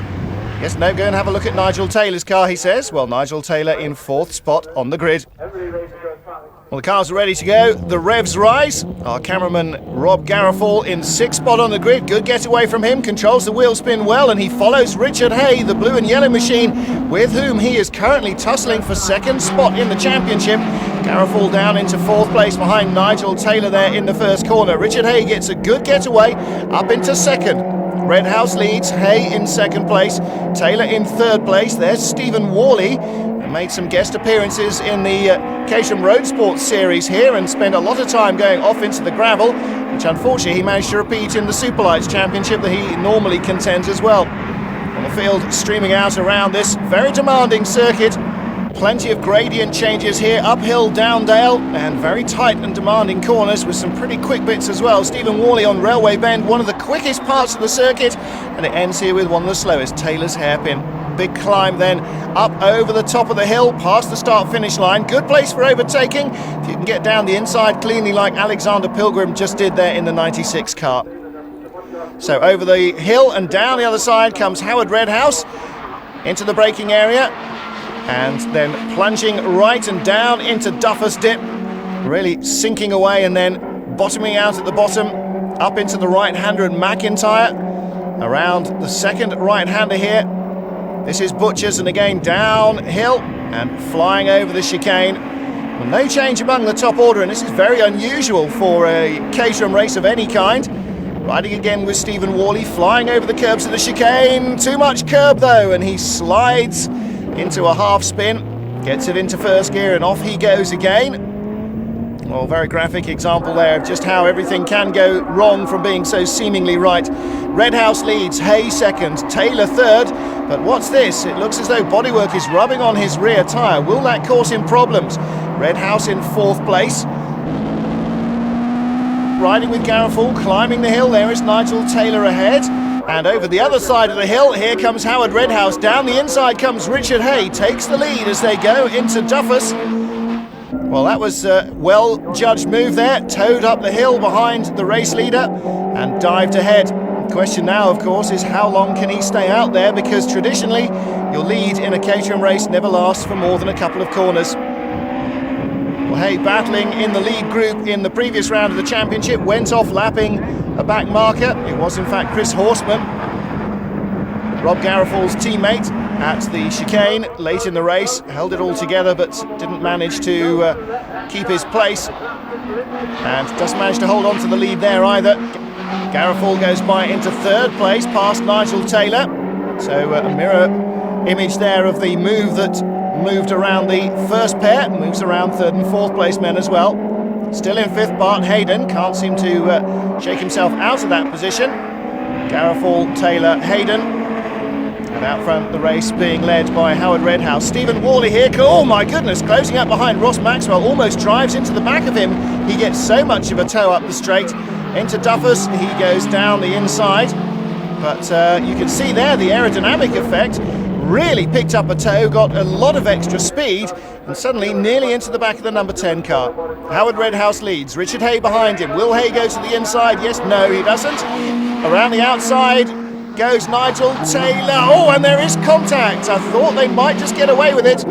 Yes, no, go and have a look at Nigel Taylor's car, he says. Well, Nigel Taylor in 4th spot on the grid. Well, the cars are ready to go. The revs rise. Our cameraman Rob Garofal in 6th spot on the grid. Good getaway from him. Controls the wheel spin well, and he follows Richard Hay, the blue and yellow machine, with whom he is currently tussling for 2nd spot in the championship. Garofal down into 4th place behind Nigel Taylor there in the first corner. Richard Hay gets a good getaway up into 2nd. Redhouse leads, Hay in 2nd place, Taylor in 3rd place. There's Stephen Worley, who made some guest appearances in the Caterham Road Sports series here and spent a lot of time going off into the gravel, which unfortunately he managed to repeat in the Superlights Championship that he normally contends as well. On the field streaming out around this very demanding circuit. Plenty of gradient changes here, uphill, down dale, and very tight and demanding corners with some pretty quick bits as well. Stephen Worley on Railway Bend, one of the quickest parts of the circuit, and it ends here with one of the slowest, Taylor's hairpin. Big climb then up over the top of the hill, past the start-finish line. Good place for overtaking if you can get down the inside cleanly like Alexander Pilgrim just did there in the 96 car. So over the hill and down the other side comes Howard Redhouse into the braking area, and then plunging right and down into Duffus Dip, really sinking away and then bottoming out at the bottom, up into the right-hander and McIntyre, around the 2nd right-hander here. This is Butchers, and again downhill and flying over the chicane. Well, no change among the top order, and this is very unusual for a Caterham race of any kind. Riding again with Stephen Worley, flying over the curbs of the chicane. Too much curb though, and he slides into a half spin, gets it into 1st gear, and off he goes again. Well, very graphic example there of just how everything can go wrong from being so seemingly right. Redhouse leads, Hay 2nd, Taylor 3rd, but what's this? It looks as though bodywork is rubbing on his rear tyre. Will that cause him problems? Redhouse in 4th place. Riding with Garofal, climbing the hill, there is Nigel Taylor ahead. And over the other side of the hill, here comes Howard Redhouse. Down the inside comes Richard Hay, takes the lead as they go into Duffus. Well, that was a well-judged move there. Towed up the hill behind the race leader and dived ahead. The question now, of course, is how long can he stay out there? Because traditionally, your lead in a Caterham race never lasts for more than a couple of corners. Well, Hay battling in the lead group in the previous round of the championship, went off lapping a back marker. It was in fact Chris Horseman. Rob Garofal's teammate at the chicane late in the race, held it all together but didn't manage to keep his place, and doesn't manage to hold on to the lead there either. Garofal goes by into third place past Nigel Taylor, so a mirror image there of the move that moved around the first pair, moves around third and fourth place men as well. Still in fifth, Bart Hayden can't seem to shake himself out of that position. Garofal, Taylor, Hayden, and out front the race being led by Howard Redhouse. Stephen Worley here, oh my goodness, closing up behind Ross Maxwell, almost drives into the back of him. He gets so much of a tow up the straight. Into Duffus, he goes down the inside, but you can see there the aerodynamic effect. Really picked up a tow, got a lot of extra speed, and suddenly nearly into the back of the number 10 car. Howard Redhouse leads, Richard Hay behind him. Will Hay go to the inside? Yes, no, he doesn't. Around the outside goes Nigel Taylor. Oh, and there is contact. I thought they might just get away with it.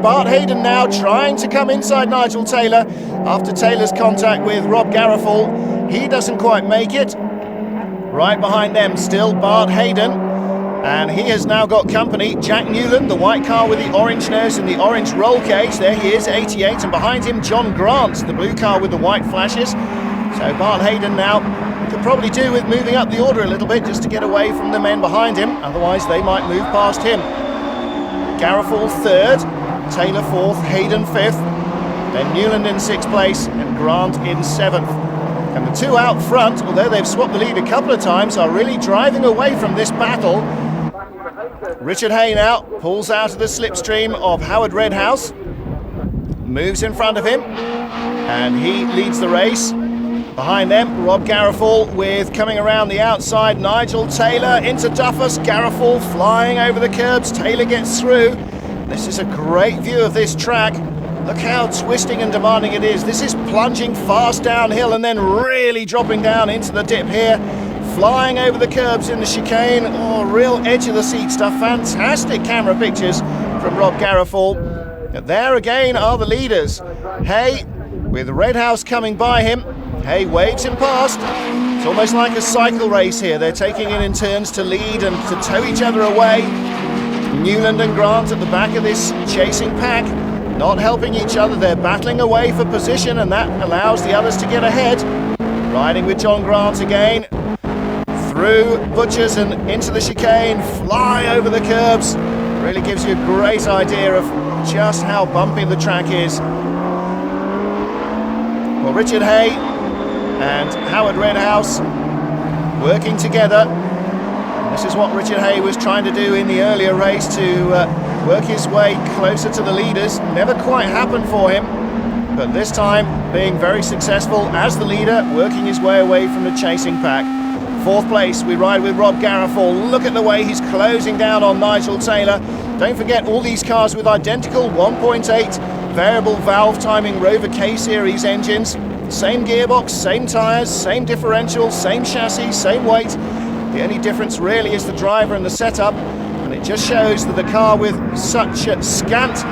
Bart Hayden now trying to come inside Nigel Taylor after Taylor's contact with Rob Garofal. He doesn't quite make it. Right behind them still Bart Hayden. And he has now got company. Jack Newland, the white car with the orange nose and the orange roll cage. There he is, 88. And behind him, John Grant, the blue car with the white flashes. So Bart Hayden now could probably do with moving up the order a little bit just to get away from the men behind him. Otherwise, they might move past him. Garofal third, Taylor fourth, Hayden fifth. Then Newland in sixth place and Grant in seventh. And the two out front, although they've swapped the lead a couple of times, are really driving away from this battle. Richard Hay now pulls out of the slipstream of Howard Redhouse, moves in front of him, and he leads the race. Behind them, Rob Garofal with coming around the outside, Nigel Taylor into Duffus, Garofal flying over the curbs, Taylor gets through. This is a great view of this track. Look how twisting and demanding it is. This is plunging fast downhill and then really dropping down into the dip here. Flying over the curbs in the chicane. Oh, real edge of the seat stuff. Fantastic camera pictures from Rob Garofal. But there again are the leaders. Hay with Redhouse coming by him. Hay waves him past. It's almost like a cycle race here. They're taking it in turns to lead and to tow each other away. Newland and Grant at the back of this chasing pack, not helping each other. They're battling away for position, and that allows the others to get ahead. Riding with John Grant again. Through Butchers and into the chicane, fly over the curbs. Really gives you a great idea of just how bumpy the track is. Well, Richard Hay and Howard Redhouse working together. This is what Richard Hay was trying to do in the earlier race, to work his way closer to the leaders. Never quite happened for him, but this time being very successful as the leader, working his way away from the chasing pack. Fourth place, we ride with Rob Garofal. Look at the way he's closing down on Nigel Taylor. Don't forget, all these cars with identical 1.8 variable valve timing Rover K-Series engines. Same gearbox, same tyres, same differential, same chassis, same weight. The only difference really is the driver and the setup. And it just shows that the car with such scant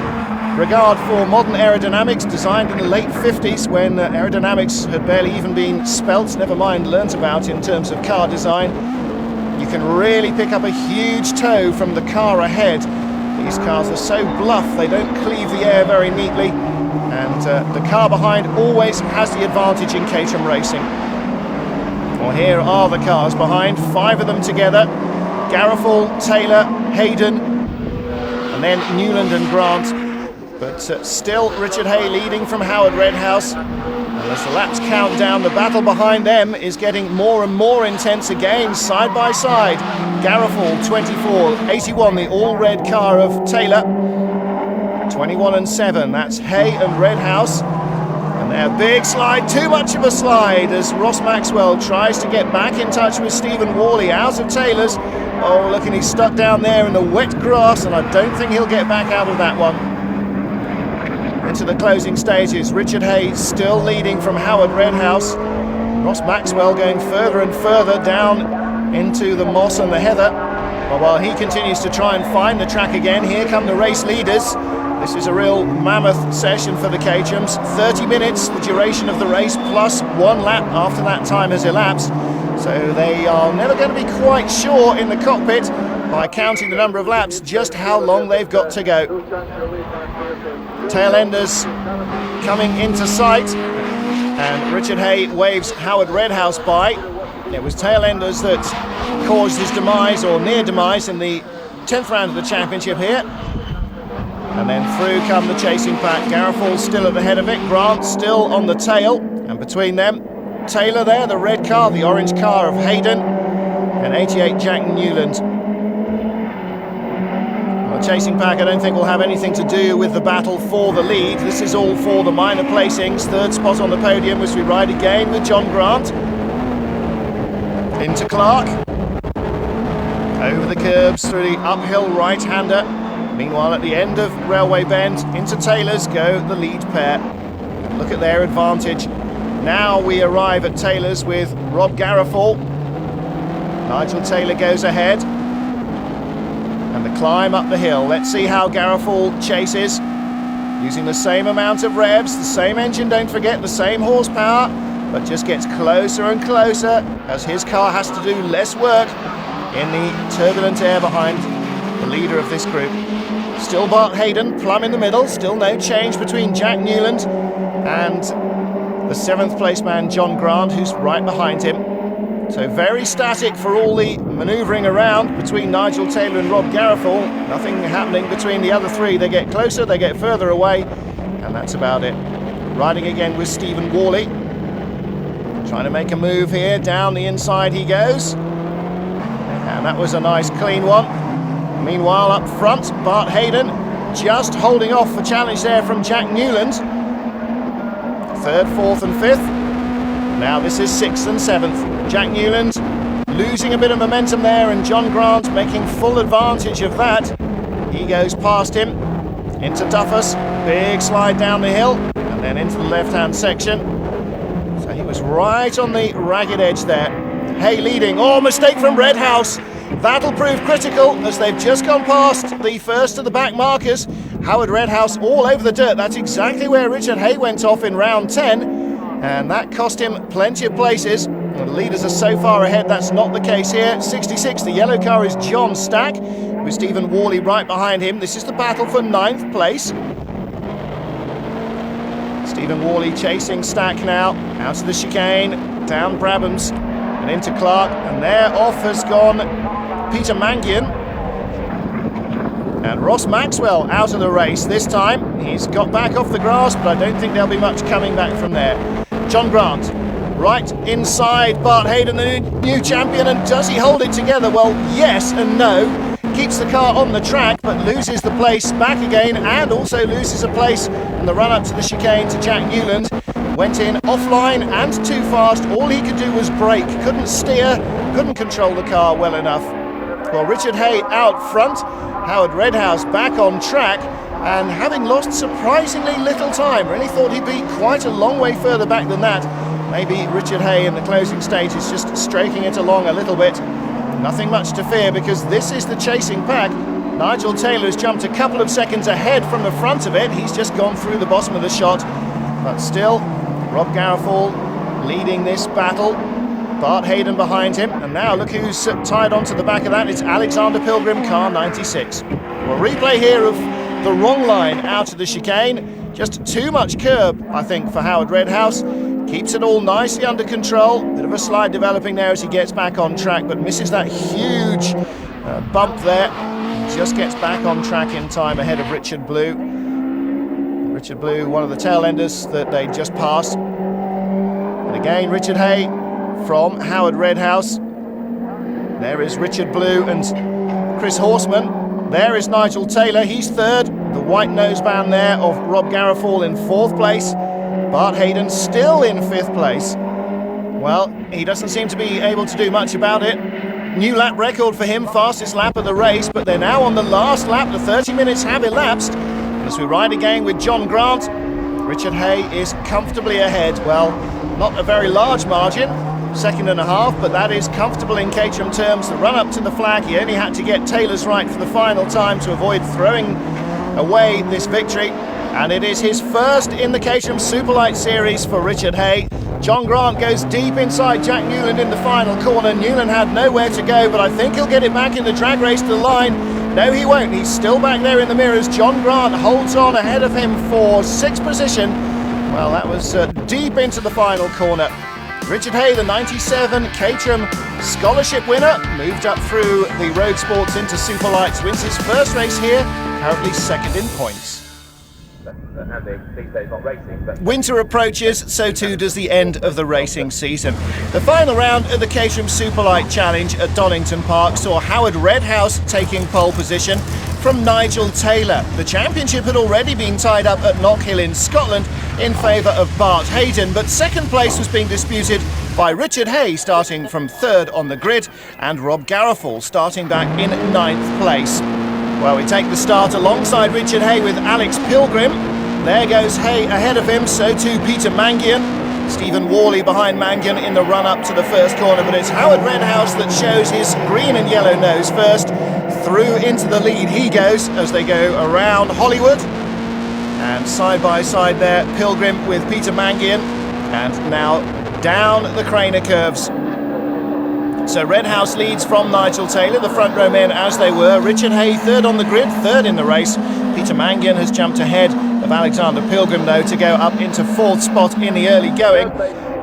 regard for modern aerodynamics, designed in the late 50s when aerodynamics had barely even been spelt, never mind learnt about in terms of car design. You can really pick up a huge tow from the car ahead. These cars are so bluff, they don't cleave the air very neatly, and the car behind always has the advantage in Caterham racing. Well, here are the cars behind, 5 of them together. Garofal, Taylor, Hayden, and then Newland and Grant. But still Richard Hay leading from Howard Redhouse. And as the laps count down, the battle behind them is getting more and more intense again, side by side. Garofal 24, 81, the all-red car of Taylor. 21 and 7, that's Hay and Redhouse. And their big slide, too much of a slide, as Ross Maxwell tries to get back in touch with Stephen Worley out of Taylor's. Oh, look, and he's stuck down there in the wet grass, and I don't think he'll get back out of that one. Into the closing stages, Richard Hay still leading from Howard Redhouse. Ross Maxwell going further and further down into the moss and the heather. But while he continues to try and find the track again, here come the race leaders. This is a real mammoth session for the Caterhams. 30 minutes, the duration of the race, plus 1 lap after that time has elapsed. So they are never going to be quite sure in the cockpit by counting the number of laps just how long they've got to go. Tail enders coming into sight, and Richard Hay waves Howard Redhouse by. It was tail enders that caused his demise, or near demise, in the 10th round of the championship here. And then through come the chasing pack. Garofal still at the head of it, Grant still on the tail, and between them Taylor there, the red car, the orange car of Hayden, and 88 Jack Newland. Well, the chasing pack I don't think will have anything to do with the battle for the lead. This is all for the minor placings. Third spot on the podium as we ride again with John Grant. Into Clark. Over the curbs through the uphill right-hander. Meanwhile, at the end of Railway Bend, into Taylor's go the lead pair. Look at their advantage. Now we arrive at Taylor's with Rob Garofal. Nigel Taylor goes ahead. And the climb up the hill. Let's see how Garofal chases. Using the same amount of revs, the same engine, don't forget, the same horsepower, but just gets closer and closer as his car has to do less work in the turbulent air behind the leader of this group. Still Bart Hayden, plumb in the middle, still no change between Jack Newland and the 7th place man John Grant, who's right behind him. So very static for all the manoeuvring around between Nigel Taylor and Rob Garofal. Nothing happening between the other three. They get closer, they get further away, and that's about it. Riding again with Stephen Worley. Trying to make a move here, down the inside he goes. And that was a nice clean one. Meanwhile, up front, Bart Hayden just holding off the challenge there from Jack Newland. 3rd, 4th and 5th. Now this is 6th and 7th. Jack Newland losing a bit of momentum there, and John Grant making full advantage of that. He goes past him into Duffus. Big slide down the hill and then into the left-hand section. So he was right on the ragged edge there. Hay leading. Oh, mistake from Redhouse. That'll prove critical as they've just gone past the first of the back markers. Howard Redhouse all over the dirt. That's exactly where Richard Hay went off in round 10, and that cost him plenty of places. The leaders are so far ahead, that's not the case here. 66, the yellow car is John Stack, with Stephen Worley right behind him. This is the battle for 9th place. Stephen Worley chasing Stack now, out of the chicane, down Brabham's and into Clark, and there off has gone Peter Mangian. And Ross Maxwell out of the race this time. He's got back off the grass, but I don't think there'll be much coming back from there. John Grant, right inside Bart Hayden, the new champion, and does he hold it together? Well, yes and no. Keeps the car on the track, but loses the place back again, and also loses a place in the run-up to the chicane to Jack Newland. Went in offline and too fast. All he could do was brake, couldn't steer, couldn't control the car well enough. Well, Richard Hay out front, Howard Redhouse back on track, and having lost surprisingly little time. Really thought he'd be quite a long way further back than that. Maybe Richard Hay in the closing stage is just stroking it along a little bit. Nothing much to fear because this is the chasing pack. Nigel Taylor's jumped a couple of seconds ahead from the front of it. He's just gone through the bottom of the shot. But still, Rob Garofal leading this battle. Bart Hayden behind him, and now look who's tied onto the back of that. It's Alexander Pilgrim, car 96. Well, replay here of the wrong line out of the chicane. Just too much curb, I think, for Howard Redhouse. Keeps it all nicely under control. Bit of a slide developing there as he gets back on track, but misses that huge bump there. Just gets back on track in time ahead of Richard Blue. Richard Blue, one of the tail enders that they just passed. And again, Richard Hay from Howard Redhouse. There is Richard Blue and Chris Horseman. There is Nigel Taylor, he's 3rd. The white noseband there of Rob Garofal in 4th place. Bart Hayden still in 5th place. Well, he doesn't seem to be able to do much about it. New lap record for him, fastest lap of the race, but they're now on the last lap. The 30 minutes have elapsed. As we ride again with John Grant, Richard Hay is comfortably ahead. Well, not a very large margin, 2.5 seconds, but that is comfortable in Caterham terms. The run up to the flag, he only had to get Taylor's right for the final time to avoid throwing away this victory. And it is his first in the Caterham Superlight Series for Richard Hay. John Grant goes deep inside Jack Newland in the final corner. Newland had nowhere to go, but I think he'll get it back in the drag race to the line. No, he won't. He's still back there in the mirrors. John Grant holds on ahead of him for 6th position. Well, that was deep into the final corner. Richard Hay, the 97 Caterham Scholarship winner, moved up through the road sports into Superlights, wins his first race here, currently 2nd in points. Winter approaches, so too does the end of the racing season. The final round of the Caterham Superlight Challenge at Donington Park saw Howard Redhouse taking pole position from Nigel Taylor. The championship had already been tied up at Knockhill in Scotland in favour of Bart Hayden, but 2nd place was being disputed by Richard Hay starting from 3rd on the grid and Rob Garofal starting back in 9th place. Well, we take the start alongside Richard Hay with Alex Pilgrim. There goes Hay ahead of him, so too Peter Mangian. Stephen Worley behind Mangian in the run-up to the first corner, but it's Howard Redhouse that shows his green and yellow nose first. Through into the lead he goes as they go around Hollywood. And side by side there, Pilgrim with Peter Mangian. And now down the Craner curves. So Redhouse leads from Nigel Taylor, the front row men as they were. Richard Hay 3rd on the grid, 3rd in the race. Peter Mangian has jumped ahead of Alexander Pilgrim though to go up into 4th spot in the early going.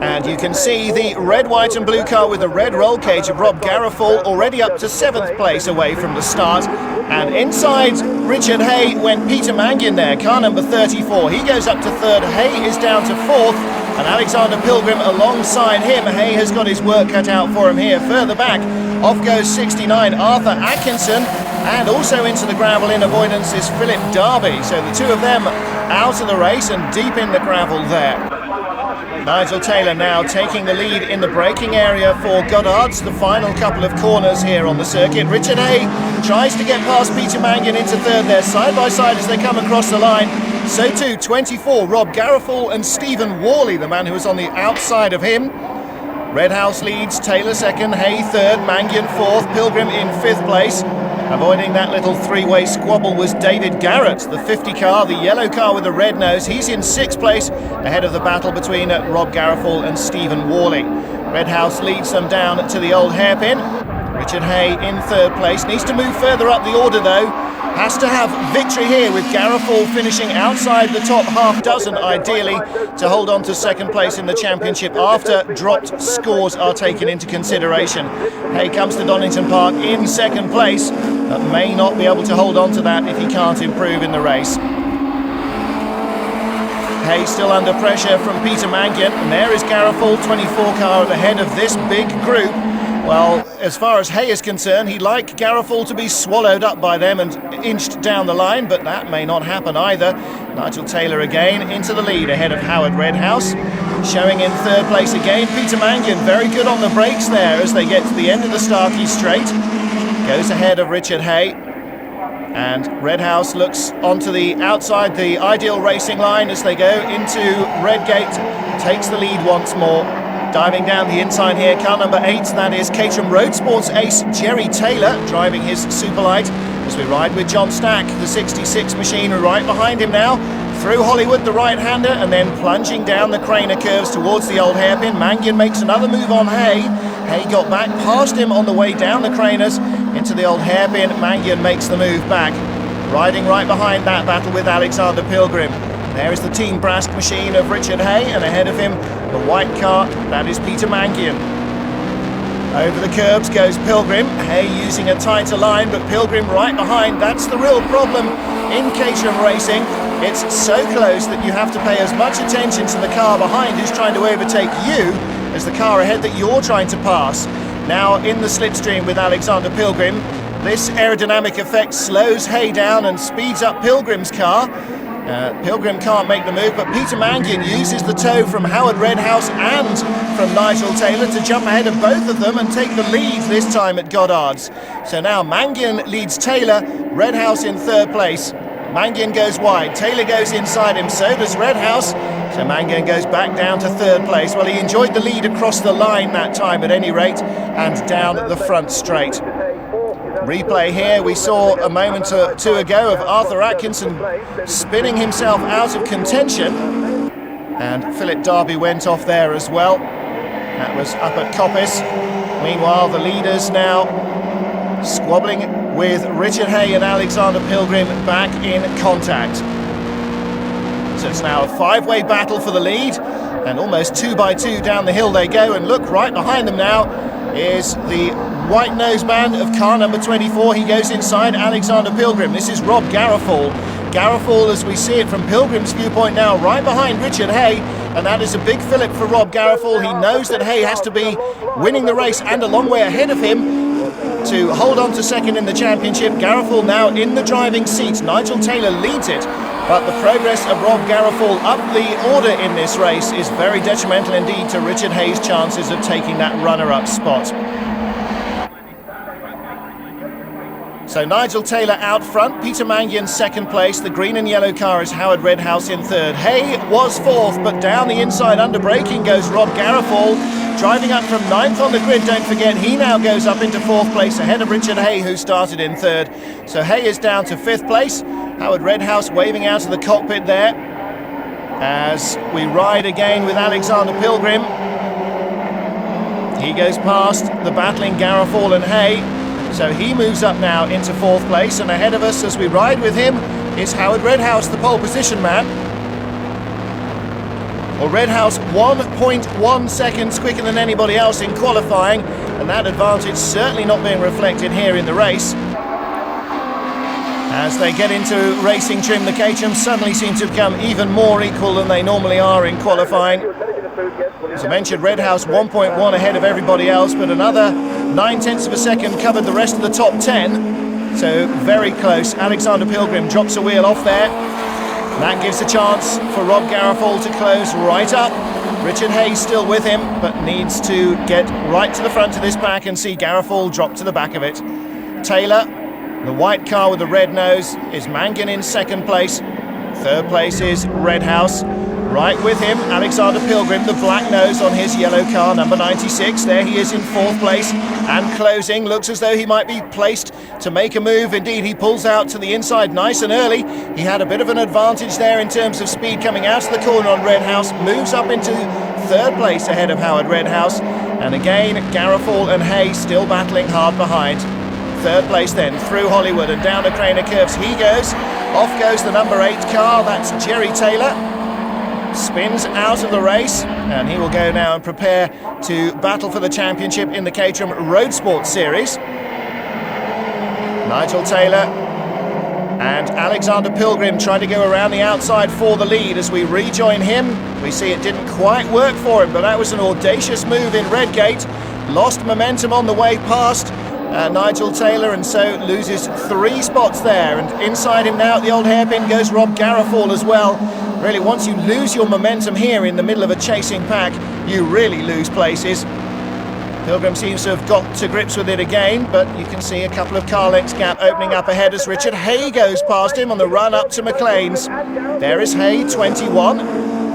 And you can see the red, white and blue car with the red roll cage of Rob Garofal already up to 7th place away from the start. And inside Richard Hay went Peter Mangian there, car number 34. He goes up to 3rd, Hay is down to 4th. And Alexander Pilgrim alongside him. Hay has got his work cut out for him here. Further back, off goes 69 Arthur Atkinson, and also into the gravel in avoidance is Philip Darby. So the two of them out of the race and deep in the gravel there. Nigel Taylor now taking the lead in the braking area for Goddard's, the final couple of corners here on the circuit. Richard Hay tries to get past Peter Mangian into 3rd there, side by side as they come across the line. So too 24 Rob Garofal and Stephen Worley, the man who was on the outside of him. Redhouse leads, Taylor 2nd, Hay 3rd, Mangian 4th, Pilgrim in 5th place. Avoiding that little three-way squabble was David Garrett, the 50 car, the yellow car with the red nose. He's in 6th place ahead of the battle between Rob Garofal and Stephen Worley. Redhouse leads them down to the old hairpin. Richard Hay in 3rd place, needs to move further up the order though. Has to have victory here with Garofal finishing outside the top half dozen ideally to hold on to 2nd place in the championship after dropped scores are taken into consideration. Hay comes to Donington Park in 2nd place, but may not be able to hold on to that if he can't improve in the race. Hay still under pressure from Peter Mangian, and there is Garofal, 24 car at the head of this big group. Well, as far as Hay is concerned, he'd like Garofal to be swallowed up by them and inched down the line, but that may not happen either. Nigel Taylor again into the lead ahead of Howard Redhouse. Showing in 3rd place again, Peter Mangian, very good on the brakes there as they get to the end of the Starkey Straight. Goes ahead of Richard Hay. And Redhouse looks onto the outside the ideal racing line as they go into Redgate. Takes the lead once more. Diving down the inside here, car number 8, that is Caterham Road Sports ace Jerry Taylor driving his Superlight as we ride with John Stack, the 66 machine right behind him now. Through Hollywood, the right-hander, and then plunging down the Craner curves towards the old hairpin. Mangian makes another move on Hay. Hay got back past him on the way down the Craners into the old hairpin. Mangian makes the move back. Riding right behind that battle with Alexander Pilgrim. There is the Team Brask machine of Richard Hay, and ahead of him, the white car, that is Peter Mangian. Over the curbs goes Pilgrim, Hay using a tighter line, but Pilgrim right behind. That's the real problem in Caterham racing. It's so close that you have to pay as much attention to the car behind who's trying to overtake you as the car ahead that you're trying to pass. Now in the slipstream with Alexander Pilgrim, this aerodynamic effect slows Hay down and speeds up Pilgrim's car. Pilgrim can't make the move, but Peter Mangian uses the tow from Howard Redhouse and from Nigel Taylor to jump ahead of both of them and take the lead this time at Goddard's. So now Mangian leads Taylor, Redhouse in 3rd place. Mangian goes wide, Taylor goes inside him, so does Redhouse. So Mangian goes back down to 3rd place. Well, he enjoyed the lead across the line that time at any rate, and down the front straight. Replay here, we saw a moment or two ago of Arthur Atkinson spinning himself out of contention, and Philip Darby went off there as well. That was up at Coppice. Meanwhile, the leaders now squabbling with Richard Hay and Alexander Pilgrim back in contact. So it's now a 5-way battle for the lead, and almost 2 by 2 down the hill they go. And look, right behind them now is the white noseband of car number 24. He goes inside Alexander Pilgrim. This is Rob Garofal. Garofal, as we see it from Pilgrim's viewpoint now, right behind Richard Hay, and that is a big fillip for Rob Garofal. He knows that Hay has to be winning the race and a long way ahead of him to hold on to second in the championship. Garofal now in the driving seat. Nigel Taylor leads it, but the progress of Rob Garofal up the order in this race is very detrimental indeed to Richard Hay's chances of taking that runner-up spot. So Nigel Taylor out front, Peter Mangian second place. The green and yellow car is Howard Redhouse in third. Hay was fourth, but down the inside under braking goes Rob Garofal, driving up from ninth on the grid. Don't forget, he now goes up into fourth place ahead of Richard Hay, who started in third. So Hay is down to fifth place. Howard Redhouse waving out of the cockpit there as we ride again with Alexander Pilgrim. He goes past the battling Garofal and Hay. So he moves up now into fourth place, and ahead of us as we ride with him is Howard Redhouse, the pole position man. Well, Redhouse 1.1 seconds quicker than anybody else in qualifying, and that advantage certainly not being reflected here in the race. As they get into racing trim, the Caterhams suddenly seem to become even more equal than they normally are in qualifying. As I mentioned, Redhouse 1.1 ahead of everybody else, but another 9/10 of a second covered the rest of the top 10. So very close. Alexander Pilgrim drops a wheel off there. That gives a chance for Rob Garofal to close right up. Richard Hay still with him, but needs to get right to the front of this pack and see Garofal drop to the back of it. Taylor, the white car with the red nose, is Mangan in second place. Third place is Redhouse. Right with him, Alexander Pilgrim, the black nose on his yellow car, number 96. There he is in fourth place and closing. Looks as though he might be placed to make a move. Indeed, he pulls out to the inside nice and early. He had a bit of an advantage there in terms of speed coming out of the corner on Redhouse. Moves up into third place ahead of Howard Redhouse. And again, Garofal and Hay still battling hard behind. Third place then, through Hollywood and down the Craner curves he goes. Off goes the number 8 car, that's Jerry Taylor. Spins out of the race, and he will go now and prepare to battle for the championship in the Caterham Road Sports Series. Nigel Taylor and Alexander Pilgrim trying to go around the outside for the lead. As we rejoin him, we see it didn't quite work for him, but that was an audacious move in Redgate. Lost momentum on the way past Nigel Taylor, and so loses 3 spots there. And inside him now at the old hairpin goes Rob Garofal as well. Really, once you lose your momentum here in the middle of a chasing pack, you really lose places. Pilgrim seems to have got to grips with it again, but you can see a couple of car lengths gap opening up ahead as Richard Hay goes past him on the run up to McLean's. There is Hay, 21.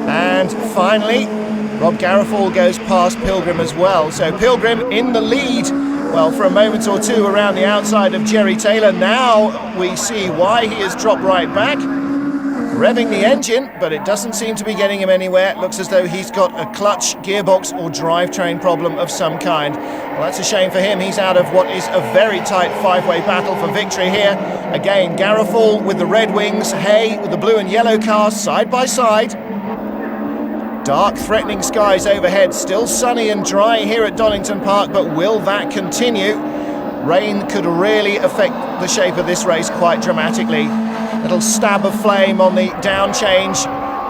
And finally, Rob Garofal goes past Pilgrim as well. So Pilgrim in the lead, well, for a moment or two around the outside of Jerry Taylor. Now we see why he has dropped right back. Revving the engine, but it doesn't seem to be getting him anywhere. It looks as though he's got a clutch, gearbox or drivetrain problem of some kind. Well, that's a shame for him. He's out of what is a very tight 5-way battle for victory here. Again, Garofal with the red wings, Hay with the blue and yellow cars side by side. Dark, threatening skies overhead. Still sunny and dry here at Donington Park, but will that continue? Rain could really affect the shape of this race quite dramatically. Little stab of flame on the down change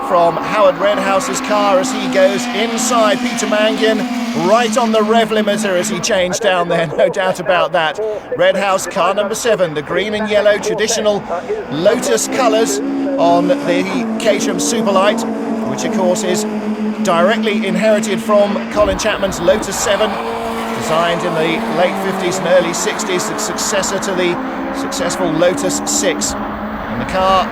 from Howard Redhouse's car as he goes inside Peter Mangian, right on the rev limiter as he changed down there, no doubt about that. Redhouse car number 7, the green and yellow traditional Lotus colours on the Caterham Superlight, which of course is directly inherited from Colin Chapman's Lotus 7, designed in the late 50s and early 60s, the successor to the successful Lotus 6. And the car,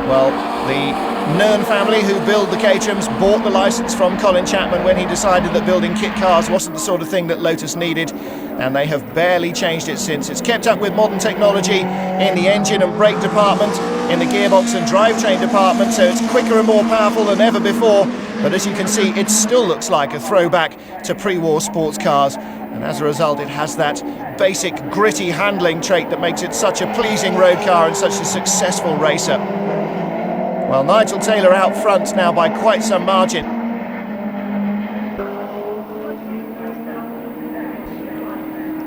well, the Nern family, who build the Caterhams, bought the licence from Colin Chapman when he decided that building kit cars wasn't the sort of thing that Lotus needed, and they have barely changed it since. It's kept up with modern technology in the engine and brake department, in the gearbox and drivetrain department, so it's quicker and more powerful than ever before. But as you can see, it still looks like a throwback to pre-war sports cars, and as a result it has that basic gritty handling trait that makes it such a pleasing road car and such a successful racer. Well, Nigel Taylor out front now by quite some margin.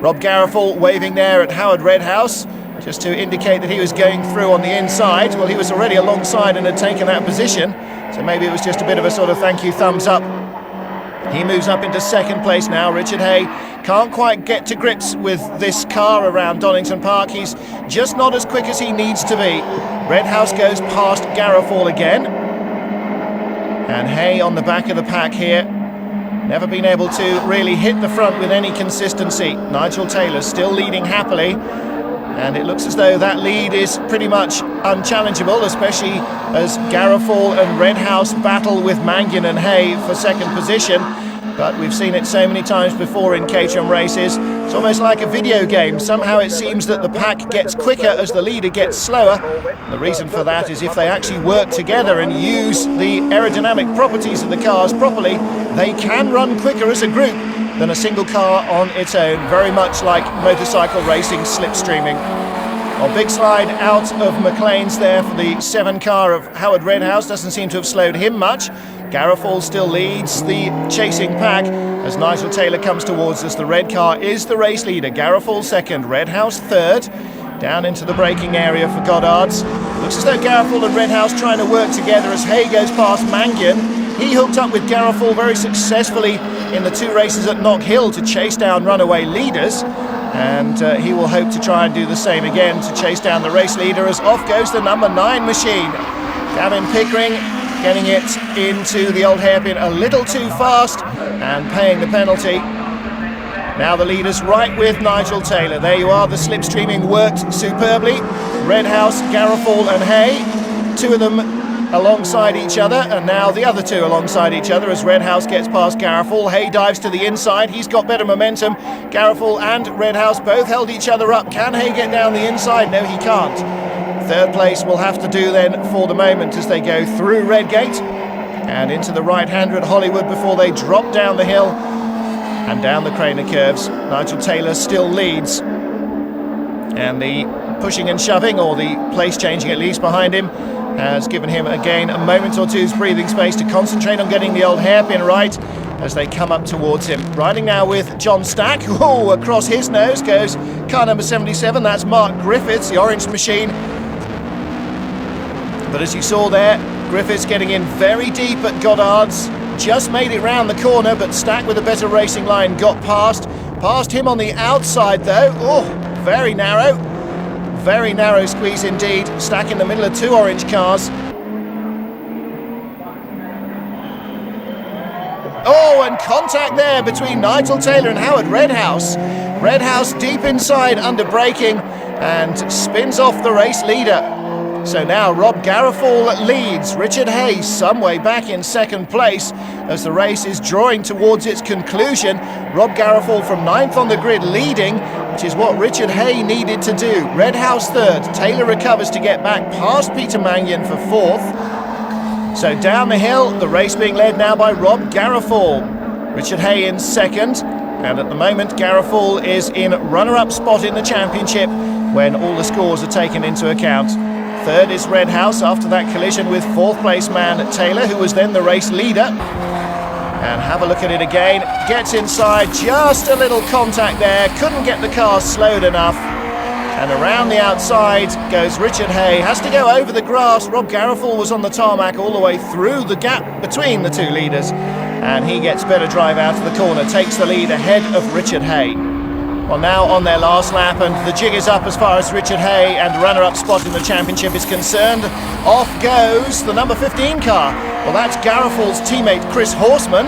Rob Garofal waving there at Howard Redhouse, just to indicate that he was going through on the inside. Well, he was already alongside and had taken that position, so maybe it was just a bit of a sort of thank you thumbs up. He moves up into second place now. Richard Hay can't quite get to grips with this car around Donington Park. He's just not as quick as he needs to be. Redhouse goes past Garofal again. And Hay on the back of the pack here. Never been able to really hit the front with any consistency. Nigel Taylor still leading happily. And it looks as though that lead is pretty much unchallengeable, especially as Garofal and Redhouse battle with Mangan and Hay for second position. But we've seen it so many times before in Caterham races. It's almost like a video game. Somehow it seems that the pack gets quicker as the leader gets slower. The reason for that is if they actually work together and use the aerodynamic properties of the cars properly, they can run quicker as a group than a single car on its own, very much like motorcycle racing slipstreaming. Well, big slide out of McLean's there for the 7 car of Howard Redhouse. Doesn't seem to have slowed him much. Garofal still leads the chasing pack as Nigel Taylor comes towards us. The red car is the race leader. Garofal second, Redhouse third. Down into the braking area for Goddard's. Looks as though Garofal and Redhouse trying to work together as Hay goes past Mangan. He hooked up with Garofal very successfully in the 2 races at Knock Hill to chase down runaway leaders, and he will hope to try and do the same again to chase down the race leader as off goes the number 9 machine. Gavin Pickering getting it into the old hairpin a little too fast and paying the penalty. Now the leaders right with Nigel Taylor. There you are, the slipstreaming worked superbly. Redhouse, Garofal and Hay, 2 of them alongside each other, and now the other 2 alongside each other as Redhouse gets past Garofal. Hay dives to the inside, he's got better momentum. Garofal and Redhouse both held each other up. Can Hay get down the inside? No, he can't. Third place will have to do then for the moment as they go through Redgate and into the right-hander at Hollywood before they drop down the hill and down the Craner curves. Nigel Taylor still leads, and the pushing and shoving, or the place changing at least behind him, has given him again a moment or two's breathing space to concentrate on getting the old hairpin right as they come up towards him. Riding now with John Stack. Oh, across his nose goes car number 77. That's Mark Griffiths, the orange machine. But as you saw there, Griffiths getting in very deep at Goddard's. Just made it round the corner, but Stack with a better racing line got past him on the outside though. Oh, very narrow squeeze indeed. Stack in the middle of 2 orange cars. Oh, and contact there between Nigel Taylor and Howard Redhouse. Redhouse deep inside under braking and spins off the race leader. So now Rob Garofal leads. Richard Hay some way back in second place as the race is drawing towards its conclusion. Rob Garofal from 9th on the grid leading, which is what Richard Hay needed to do. Redhouse third. Taylor recovers to get back past Peter Mangan for 4th. So down the hill, the race being led now by Rob Garofal. Richard Hay in second, and at the moment Garofal is in runner-up spot in the championship when all the scores are taken into account. Third is Redhouse after that collision with 4th place man Taylor, who was then the race leader. And have a look at it again. Gets inside, just a little contact there. Couldn't get the car slowed enough. And around the outside goes Richard Hay. Has to go over the grass. Rob Garofal was on the tarmac all the way through the gap between the 2 leaders. And he gets better drive out of the corner. Takes the lead ahead of Richard Hay. Well, now on their last lap, and the jig is up as far as Richard Hay and runner-up spot in the championship is concerned. Off goes the number 15 car. Well, that's Garofal's teammate Chris Horseman,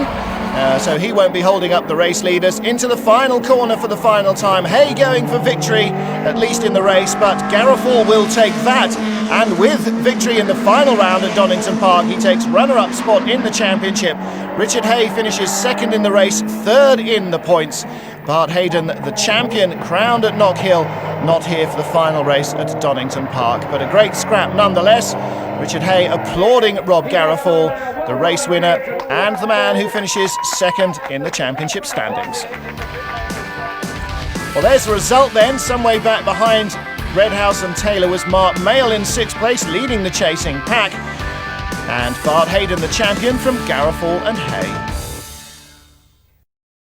so he won't be holding up the race leaders. Into the final corner for the final time. Hay going for victory, at least in the race, but Garofal will take that And with victory in the final round at Donington Park, he takes runner-up spot in the championship. Richard Hay finishes second in the race, third in the points. Bart Hayden, the champion, crowned at Knockhill, not here for the final race at Donington Park. But a great scrap nonetheless. Richard Hay applauding Rob Garofal, the race winner and the man who finishes second in the championship standings. Well, there's the result then. Some way back behind Redhouse and Taylor was Mark Mail in sixth place, leading the chasing pack. And Bart Hayden, the champion, from Garofal and Hay.